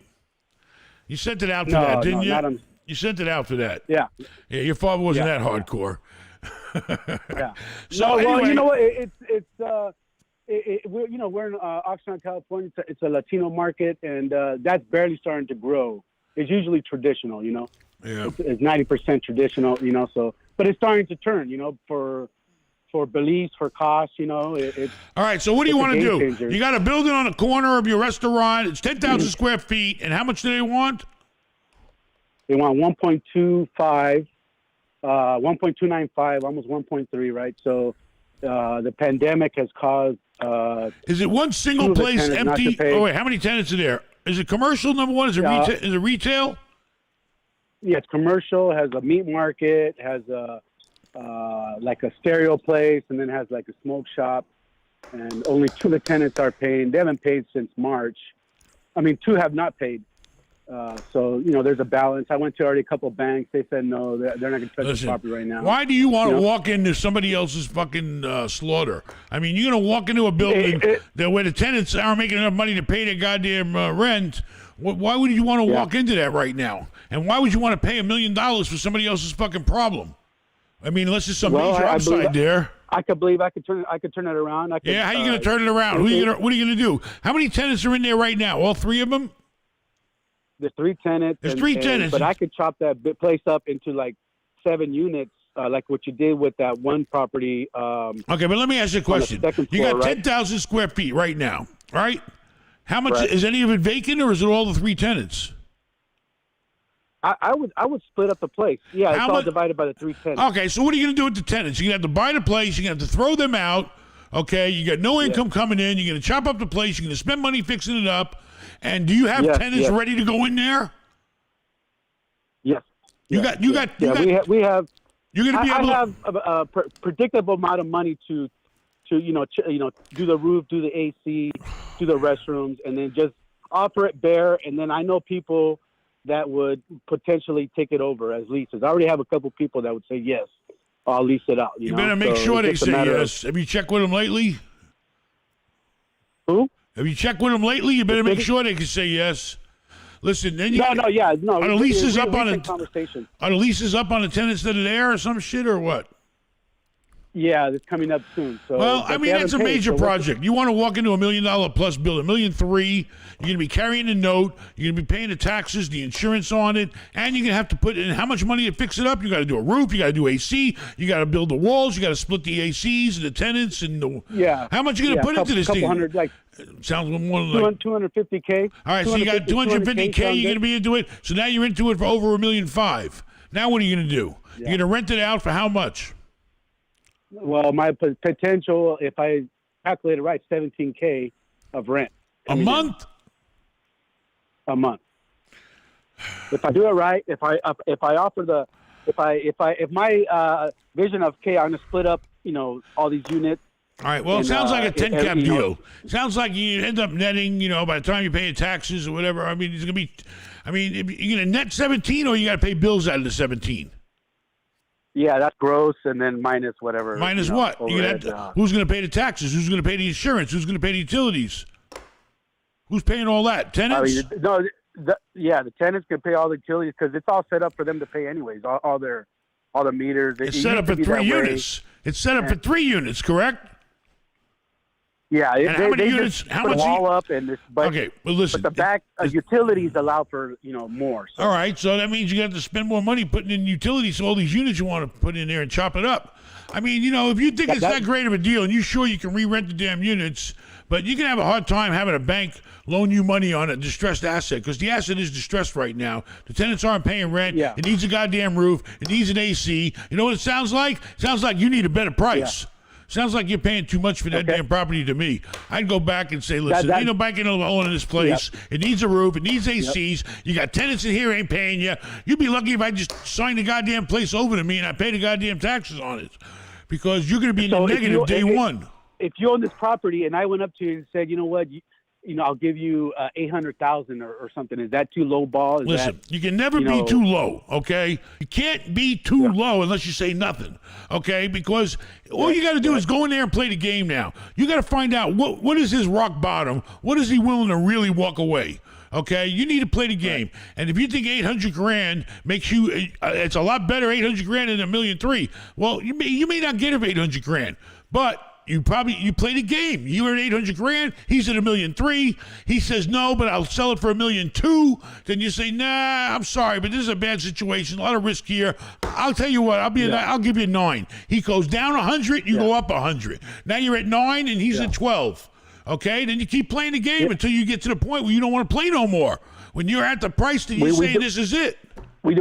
You sent it out for that, didn't you? You sent it out for that. Yeah. Yeah, your father wasn't that hardcore. Yeah. So well, anyway, you know what? We're in Oxnard, California. It's a Latino market, and that's barely starting to grow. It's usually traditional, Yeah. It's 90% traditional, So, but it's starting to turn, for beliefs, for cost, All right, so what do you want to do? Changer. You got a building on the corner of your restaurant. It's 10,000 square feet, and how much do they want? They want 1.25, 1.295, almost 1.3, right? So the pandemic has caused. Is it one single place empty? Oh wait, how many tenants are there? Is it commercial? Number one, is it retail? Yeah, it's commercial. Has a meat market. Has a like a stereo place, and then has like a smoke shop. And only 2 of the tenants are paying. They haven't paid since March. I mean, 2 have not paid. So there's a balance. I went to already a couple banks. They said no, they're not going to touch the property right now. Why do you want to walk into somebody else's fucking slaughter? I mean, you're going to walk into a building where the tenants aren't making enough money to pay their goddamn rent. Why would you want to walk into that right now? And why would you want to pay $1 million for somebody else's fucking problem? I mean, unless there's some major upside there. I could believe I could turn it around. How are you going to turn it around? What are you going to do? How many tenants are in there right now? All three of them? There's 3 tenants. There's 3 tenants. But I could chop that place up into like 7 units, like what you did with that one property. Okay, but let me ask you a question. You got 10,000 square feet right now, right? How much is any of it vacant, or is it all the 3 tenants? I would split up the place. Yeah, it's all divided by the 3 tenants. Okay, so what are you going to do with the tenants? You're going to have to buy the place. You're going to have to throw them out. Okay, you got no income coming in. You're going to chop up the place. You're going to spend money fixing it up. And do you have tenants ready to go in there? Yes. We have. You're going to be able. I have a predictable amount of money to do the roof, do the AC, do the restrooms, and then just offer it bare. And then I know people that would potentially take it over as leases. I already have a couple people that would say yes, I'll lease it out. You better make sure they say yes. Have you checked with them lately? Who? Have you checked with them lately? You better make sure they can say yes. Listen, then you no. Are the leases up on a conversation? Are the leases up on the tenants that are there, or some shit, or what? Yeah, it's coming up soon. So, well, I mean, that's a major project. You want to walk into $1 million plus building, $1.3 million. You're going to be carrying the note. You're going to be paying the taxes, the insurance on it, and you're going to have to put in how much money to fix it up. You got to do a roof. You got to do AC. You got to build the walls. You got to split the ACs and the tenants and the. How much are you going to put into this thing? $200, like sounds more like $250K. All right, so you got $250K. You're going to be into it. So now you're into it for over $1.5 million. Now what are you going to do? You're going to rent it out for how much? Well, my potential, if I calculate it right, $17K of rent. A month? A month. If I do it right, if my vision of I'm gonna split up, all these units. All right. Well, it sounds like a 10 cap deal. Sounds like you end up netting, by the time you pay your taxes or whatever. I mean, it's gonna be. I mean, you're gonna net 17, or you got to pay bills out of the 17. Yeah, that's gross, and then minus whatever. Minus what? Who's going to pay the taxes? Who's going to pay the insurance? Who's going to pay the utilities? Who's paying all that? Tenants? The tenants can pay all the utilities because it's all set up for them to pay anyways. All the meters. It's set up for 3 units. It's set up for 3 units, correct? Yeah. And how many units? How much? Wall up and this. Okay. Well, listen. But the back utilities allow for more. So. All right. So that means you have to spend more money putting in utilities. So all these units you want to put in there and chop it up. I mean, if you think it's that great of a deal, and you sure you can re-rent the damn units, but you can have a hard time having a bank loan you money on a distressed asset because the asset is distressed right now. The tenants aren't paying rent. Yeah. It needs a goddamn roof. It needs an AC. You know what it sounds like? It sounds like you need a better price. Yeah. Sounds like you're paying too much for that damn property to me. I'd go back and say, listen, ain't no bank in this place. Yep. It needs a roof. It needs ACs. Yep. You got tenants in here ain't paying you. You'd be lucky if I just signed the goddamn place over to me and I pay the goddamn taxes on it because you're going to be in the negative day one. If you own this property and I went up to you and said, you know what, I'll give you $800,000 or something. Is that too low ball? Listen, you can never be too low, okay? You can't be too low unless you say nothing, okay? Because all you got to do is go in there and play the game now. You got to find out what is his rock bottom. What is he willing to really walk away? Okay, you need to play the game, right. And if you think $800,000 makes you, it's a lot better $800,000 than $1.3 million. Well, you may not get him $800,000, but you play the game. You were at $800,000. He's at $1.3 million. He says no, but I'll sell it for $1.2 million. Then you say, nah, I'm sorry, but this is a bad situation. A lot of risk here. I'll tell you what. I'll give you 9. He goes down 100. You go up 100. Now you're at 9 and he's at 12. Okay, then you keep playing the game until you get to the point where you don't want to play no more. When you're at the price that you say this is it. We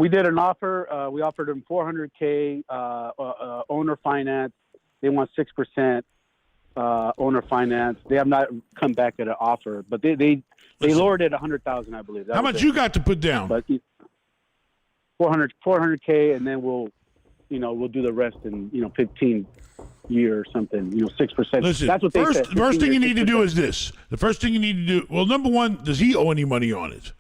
did an offer. We offered him $400K owner finance. They want 6% owner finance. They have not come back at an offer, but they lowered it $100,000, I believe. How much you got to put down? But $400K, and then we'll do the rest in 15 year or something. 6%. Listen, that's what they said. The first thing you need to do is this. The first thing you need to do. Well, number one, does he owe any money on it?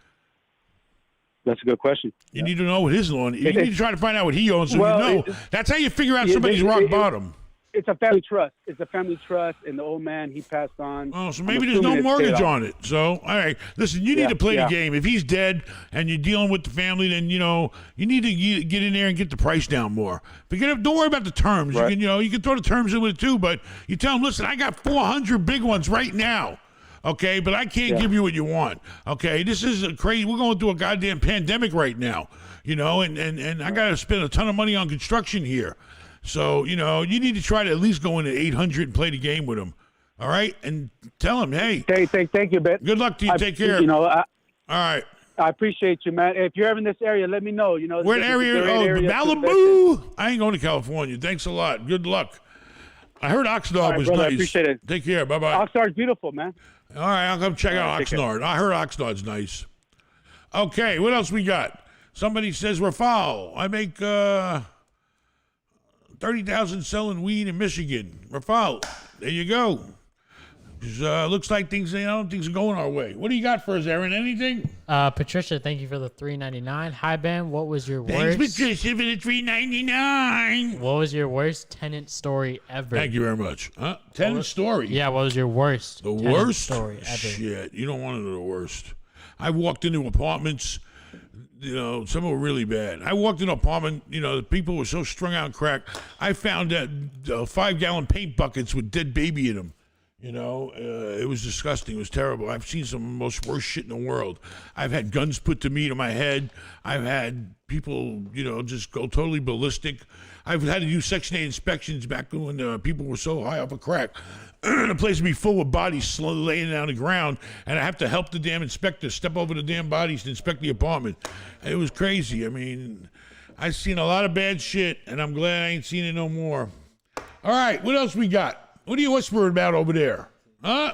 That's a good question. You need to know what his loan. You need to try to find out what he owns, so that's how you figure out somebody's rock bottom. It's a family trust. It's a family trust, and the old man, he passed on. Oh, so maybe there's no mortgage on it. So, all right. Listen, you need to play the game. If he's dead and you're dealing with the family, then, you need to get in there and get the price down more. Don't worry about the terms. Right. You can throw the terms in with it too, but you tell him, listen, I got 400 big ones right now. Okay, but I can't give you what you want. Okay, this is crazy. We're going through a goddamn pandemic right now, and I got to spend a ton of money on construction here. So, you need to try to at least go into 800 and play the game with him. All right? And tell him, hey. Thank you, Ben. Good luck to you. Take care. All right. I appreciate you, man. If you're ever in this area, let me know. Where an area? Malibu. I ain't going to California. Thanks a lot. Good luck. I heard Oxnard was brother, nice. I appreciate it. Take care. Bye-bye. Oxnard's beautiful, man. All right, I'll come check out Oxnard. I heard Oxnard's nice. Okay, what else we got? Somebody says we're foul. I make $30,000 selling weed in Michigan. We're foul. There you go. Looks like things are going our way. What do you got for us, Aaron? Anything? Patricia, thank you for the $3.99. Hi, Ben. What was your Thanks, worst? Patricia, for the $3.99. What was your worst tenant story ever? Thank you very much. Tenant story? Yeah, what was your worst? The worst story ever? Shit, you don't want to know the worst. I walked into apartments. Some were really bad. I walked in an apartment, the people were so strung out on crack. I found that 5-gallon paint buckets with dead baby in them. It was disgusting. It was terrible. I've seen some of the most worst shit in the world. I've had guns put to me to my head. I've had people, just go totally ballistic. I've had to do Section 8 inspections back when people were so high off of crack. The place would be full of bodies laying on the ground, and I have to help the damn inspector step over the damn bodies to inspect the apartment. It was crazy. I mean, I've seen a lot of bad shit, and I'm glad I ain't seen it no more. All right, what else we got? What are you whispering about over there? Huh?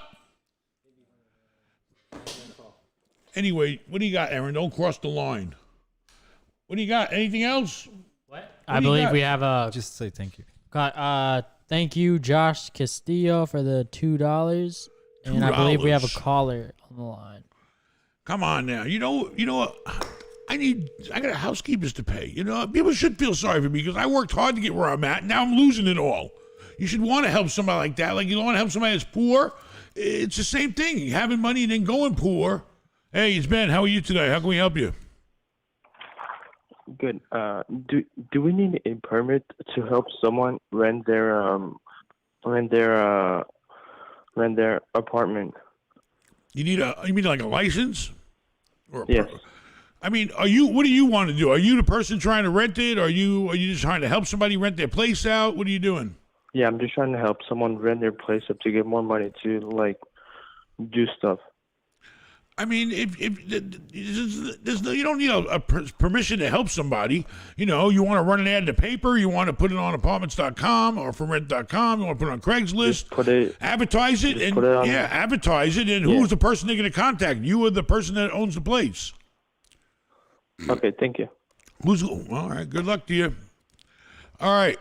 Anyway, what do you got, Aaron? Don't cross the line. What do you got? Anything else? What? I believe we have a... Just say thank you. Thank you, Josh Castillo, for the $2. And I believe we have a caller on the line. Come on now. You know what? I got housekeepers to pay. People should feel sorry for me because I worked hard to get where I'm at. Now I'm losing it all. You should want to help somebody like that. Like you don't want to help somebody that's poor. It's the same thing. Having money and then going poor. Hey, it's Ben. How are you today? How can we help you? Good. Do we need a permit to help someone rent their apartment? You mean like a license? Yes. I mean, what do you want to do? Are you the person trying to rent it? Are you just trying to help somebody rent their place out? What are you doing? Yeah, I'm just trying to help someone rent their place up to get more money to do stuff. I mean, if you don't need a permission to help somebody. You want to run an ad in the paper. You want to put it on apartments.com or forrent.com. You want to put it on Craigslist. Advertise it, advertise it. And who's the person they're going to contact? You or the person that owns the place. Okay, thank you. All right, good luck to you. All right.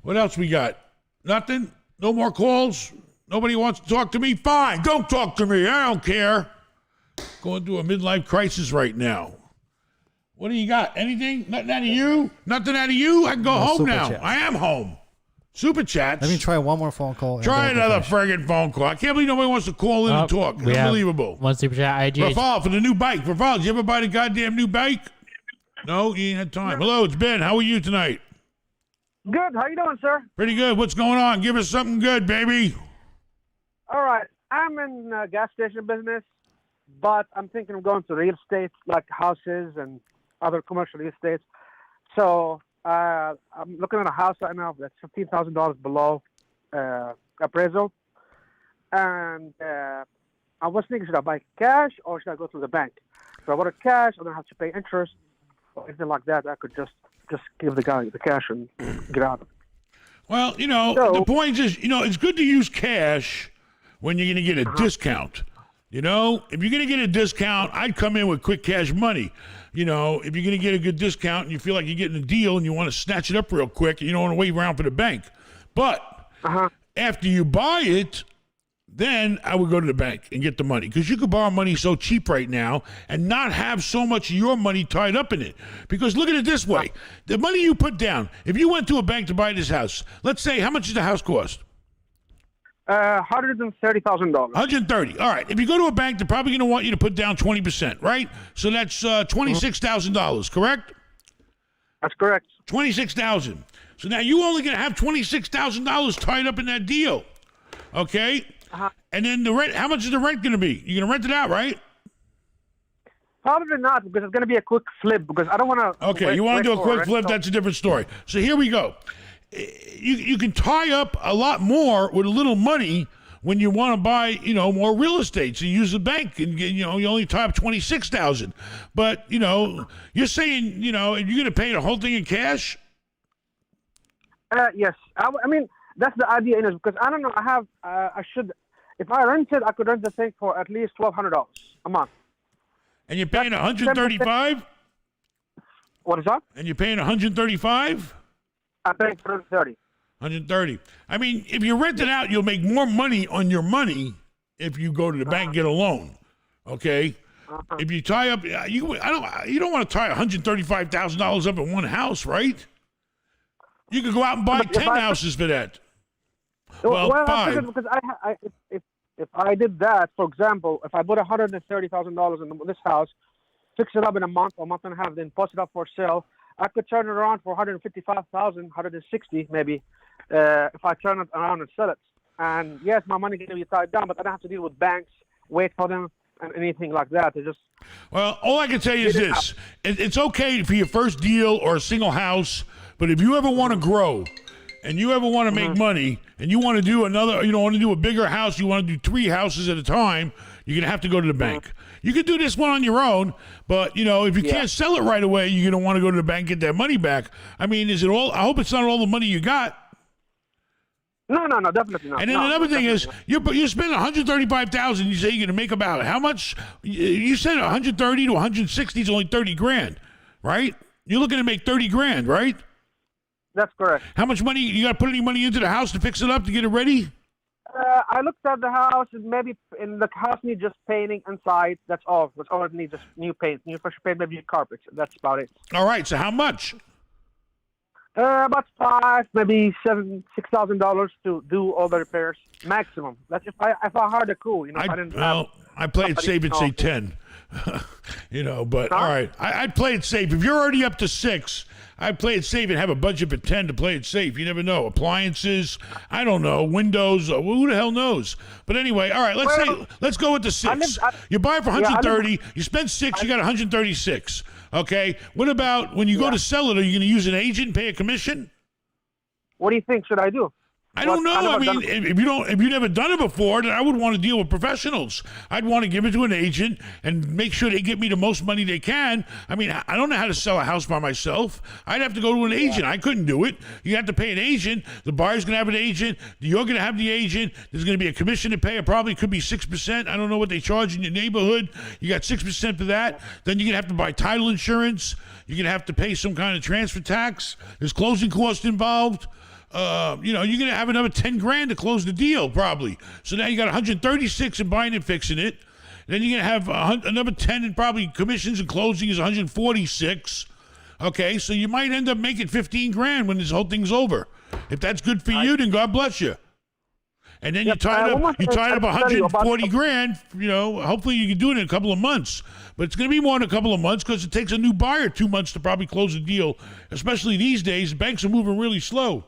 What else we got? Nothing? No more calls? Nobody wants to talk to me? Fine, don't talk to me. I don't care. Going through a midlife crisis right now. What do you got? Anything? Nothing out of you? Nothing out of you? I can go home now. Chats. I am home. Super chats. Let me try one more phone call. Try another friggin' phone call. I can't believe nobody wants to call in and talk. It's unbelievable. One super chat. Rafal for the new bike. Rafal, did you ever buy the goddamn new bike? No, you ain't had time. Hello, it's Ben. How are you tonight? Good. How you doing, sir? Pretty good. What's going on? Give us something good, baby. All right. I'm in gas station business, but I'm thinking of going to real estate, like houses and other commercial estates. So I'm looking at a house right now that's $15,000 below appraisal. And I was thinking, should I buy cash or should I go to the bank? So I bought cash, I don't have to pay interest or anything like that. I could just give the guy the cash and get out of it. Well, the point is, it's good to use cash when you're going to get a discount. If you're going to get a discount, I'd come in with quick cash money. If you're going to get a good discount and you feel like you're getting a deal and you want to snatch it up real quick, you don't want to wait around for the bank. But after you buy it, then I would go to the bank and get the money, because you could borrow money so cheap right now and not have so much of your money tied up in it. Because look at it this way. The money you put down, if you went to a bank to buy this house, let's say, how much does the house cost? $130,000. 130. All right. If you go to a bank, they're probably going to want you to put down 20%, right? So that's $26,000, correct? That's correct. 26,000. So now you only going to have $26,000 tied up in that deal. Okay? And then the rent, how much is the rent going to be? You're going to rent it out, right? Probably not, because it's going to be a quick flip, because I don't want to. Okay, you want to do a quick flip, that's a different story. So here we go. You can tie up a lot more with a little money when you want to buy, more real estate. So you use the bank, and you only tie up 26,000. But you're saying, you're going to pay the whole thing in cash? Yes, I mean that's the idea, because I don't know. I should, if I rent it, I could rent the thing for at least $1,200 a month. And you're paying 135? What is that? And you're paying 135? I pay 130. 130. I mean, if you rent it out, you'll make more money on your money if you go to the bank and get a loan. Okay? If you tie up, you don't want to tie $135,000 up in one house, right? You could go out and buy 10 houses for that. Well, I 5. figured, because if I did that, for example, if I put $130,000 in this house, fix it up in a month and a half, then post it up for sale, I could turn it around for $155,000, $160 maybe, if I turn it around and sell it. And yes, my money can be tied down, but I don't have to deal with banks, wait for them, and anything like that. Well, all I can tell you is this: it's okay for your first deal or a single house, but if you ever want to grow, and you ever want to make money, and you want to do want to do a bigger house, you want to do 3 houses at a time, you're going to have to go to the bank. You can do this one on your own, but, if you can't sell it right away, you're going to want to go to the bank and get that money back. I mean, is it all? I hope it's not all the money you got. No, definitely not. And then another thing is, you spend $135,000. You say you're going to make about how much? You said 130 to 160 is only $30,000, right? You're looking to make $30,000, right? That's correct. How much money you got to put any money into the house to fix it up to get it ready? I looked at the house, and maybe in the house needs just painting inside. That's all. That's all it needs, just new paint, new fresh paint, maybe carpets. That's about it. All right. So how much? About $6,000 to do all the repairs maximum. That's if I hired a crew. I play it safe and say 10. But all right, I'd play it safe. If you're already up to 6, I'd play it safe and have a budget for 10 to play it safe. You never know. Appliances, I don't know, windows, who the hell knows? But anyway, all right, let's go with the 6. You buy it for 130, you spend 6, you got 136. Okay. What about when you go to sell it? Are you going to use an agent and pay a commission? What do you think should I do? I don't know. I mean, if you've never done it before, then I would want to deal with professionals. I'd want to give it to an agent and make sure they get me the most money they can. I mean, I don't know how to sell a house by myself. I'd have to go to an agent. I couldn't do it. You have to pay an agent. The buyer's going to have an agent. You're going to have the agent. There's going to be a commission to pay. It probably could be 6%. I don't know what they charge in your neighborhood. You got 6% for that. Then you're going to have to buy title insurance. You're going to have to pay some kind of transfer tax. There's closing costs involved. You're going to have another $10,000 to close the deal, probably. So now you got 136 in buying and fixing it. Then you're going to have another 10 in probably commissions and closing is 146. Okay, so you might end up making $15,000 when this whole thing's over. If that's good for you, then God bless you. And then you tied up $140,000. Hopefully you can do it in a couple of months. But it's going to be more than a couple of months because it takes a new buyer 2 months to probably close the deal. Especially these days, banks are moving really slow.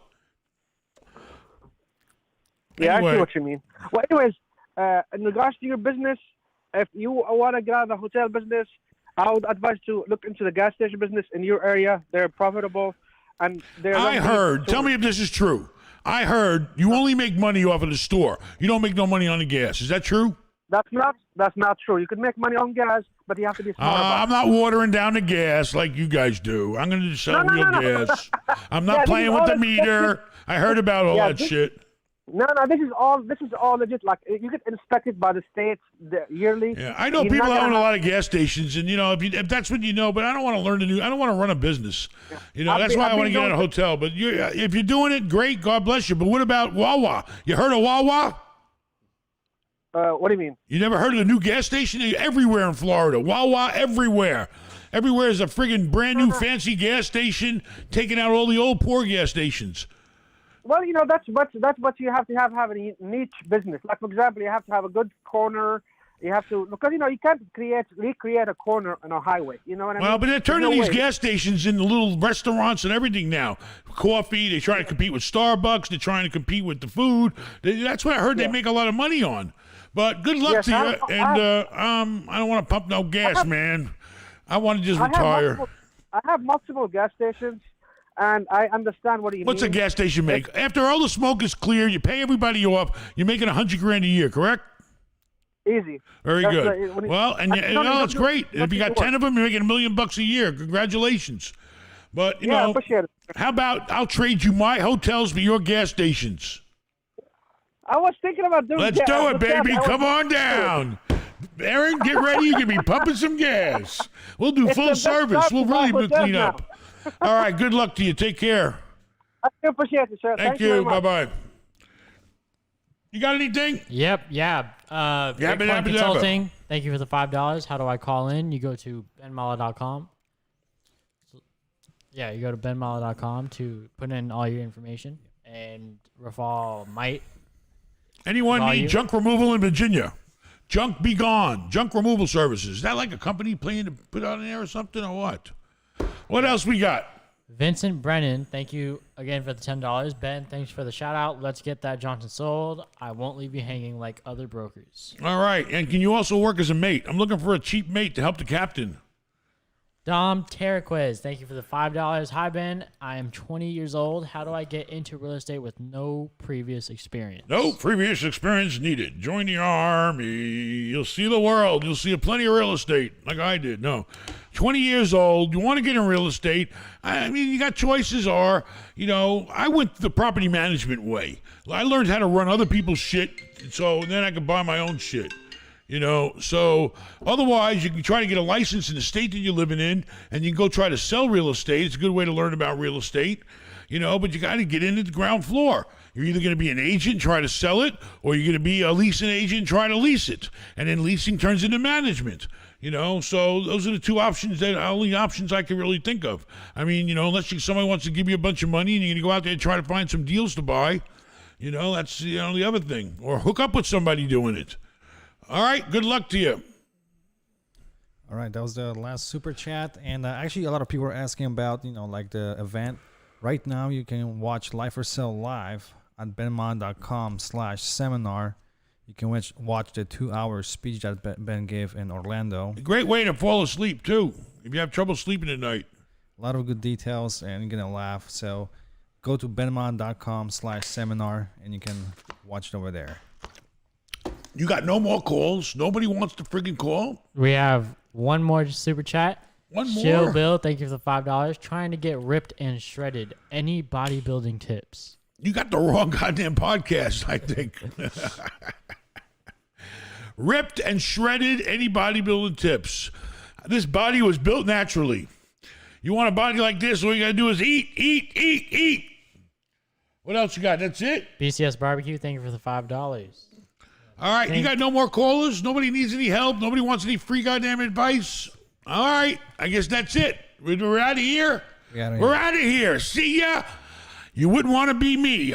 Yeah, anyway. I see what you mean. Well, anyways, in regards to your business, if you want to get out of the hotel business, I would advise to look into the gas station business in your area. They're profitable, and they're. I heard. Tell me if this is true. I heard you only make money off of the store. You don't make no money on the gas. Is that true? That's not true. You can make money on gas, but you have to be smart. I'm not watering down the gas like you guys do. I'm going to sell real gas. I'm not playing with the meter. I heard about all that shit. No, this is all legit. Like, you get inspected by the states yearly. Yeah, I know people own a lot of gas stations, and if that's what you know, but I don't want to learn I don't want to run a business. That's why I want to get out of a hotel. But if you're doing it, great. God bless you. But what about Wawa? You heard of Wawa? What do you mean? You never heard of the new gas station? They're everywhere in Florida. Wawa everywhere. Everywhere is a friggin' brand new fancy gas station, taking out all the old poor gas stations. Well, that's what you have to have a niche business. Like, for example, you have to have a good corner. You have to, because you can't recreate a corner on a highway. You know what I mean? Well, but they're turning There's no these way. gas stations into little restaurants and everything now. Coffee, they're trying to compete with Starbucks. They're trying to compete with the food. That's what I heard they make a lot of money on. But good luck Yes, to you. I don't want to pump no gas, man. I want to just retire. I have multiple gas stations, and I understand what you mean. What's a gas station make? After all the smoke is clear, you pay everybody off. You're making $100,000 a year, correct? Easy. Very That's good. Well, it's great. If you got 10 of them, you're making $1 million a year. Congratulations. But you know, appreciate it. how about I'll trade you my hotels for your gas stations? I was thinking about doing. Let's do it, baby. Come on down. Aaron, get ready. You're going to be pumping some gas. We'll do It's full the best service. job We'll to buy really hotels clean now. up. All right. Good luck to you. Take care. I appreciate it, sir. Thank you. very you. much. Bye-bye. You got anything? Yep, yeah. Yabba Bitcoin dabba Consulting. Thank you for the $5. How do I call in? You go to benmallah.com. Yeah, you go to benmallah.com to put in all your information, and Rafal might. Anyone Value. need junk removal in Virginia? Junk be gone. Junk removal services. Is that like a company playing to put on there or something or what? What else we got? Vincent Brennan, thank you again for the $10. Ben, thanks for the shout out. Let's get that Johnson sold. I won't leave you hanging like other brokers. All right. And can you also work as a mate? I'm looking for a cheap mate to help the captain. Dom Terraquez, thank you for the $5. Hi, Ben. I am 20 years old. How do I get into real estate with no previous experience? No previous experience needed. Join the army. You'll see the world. You'll see plenty of real estate like I did. No. 20 years old. You want to get in real estate. I mean, you got choices are, I went the property management way. I learned how to run other people's shit so then I could buy my own shit. So otherwise you can try to get a license in the state that you're living in, and you can go try to sell real estate. It's a good way to learn about real estate, but you got to get in at the ground floor. You're either going to be an agent, try to sell it, or you're going to be a leasing agent, try to lease it. And then leasing turns into management, so those are the two options only options I can really think of. I mean, unless somebody wants to give you a bunch of money and you're going to go out there and try to find some deals to buy, that's the other thing, or hook up with somebody doing it. All right, good luck to you. All right, that was the last super chat, and actually a lot of people are asking about like the event. Right now you can watch Live for Sale live at benmon.com/seminar. You can watch the 2-hour speech that Ben gave in Orlando. A great way to fall asleep too if you have trouble sleeping at night. A lot of good details, and you're gonna laugh. So go to benmon.com/seminar and you can watch it over there. You got no more calls? Nobody wants to friggin' call? We have one more super chat. One more? Chill Bill, thank you for the $5. Trying to get ripped and shredded. Any bodybuilding tips? You got the wrong goddamn podcast, I think. Ripped and shredded, any bodybuilding tips. This body was built naturally. You want a body like this, all you got to do is eat. What else you got? That's it? BCS Barbecue, thank you for the $5. All right, you got no more callers? Nobody needs any help? Nobody wants any free goddamn advice? All right, I guess that's it. We're out of here. We're out of here. See ya. You wouldn't want to be me.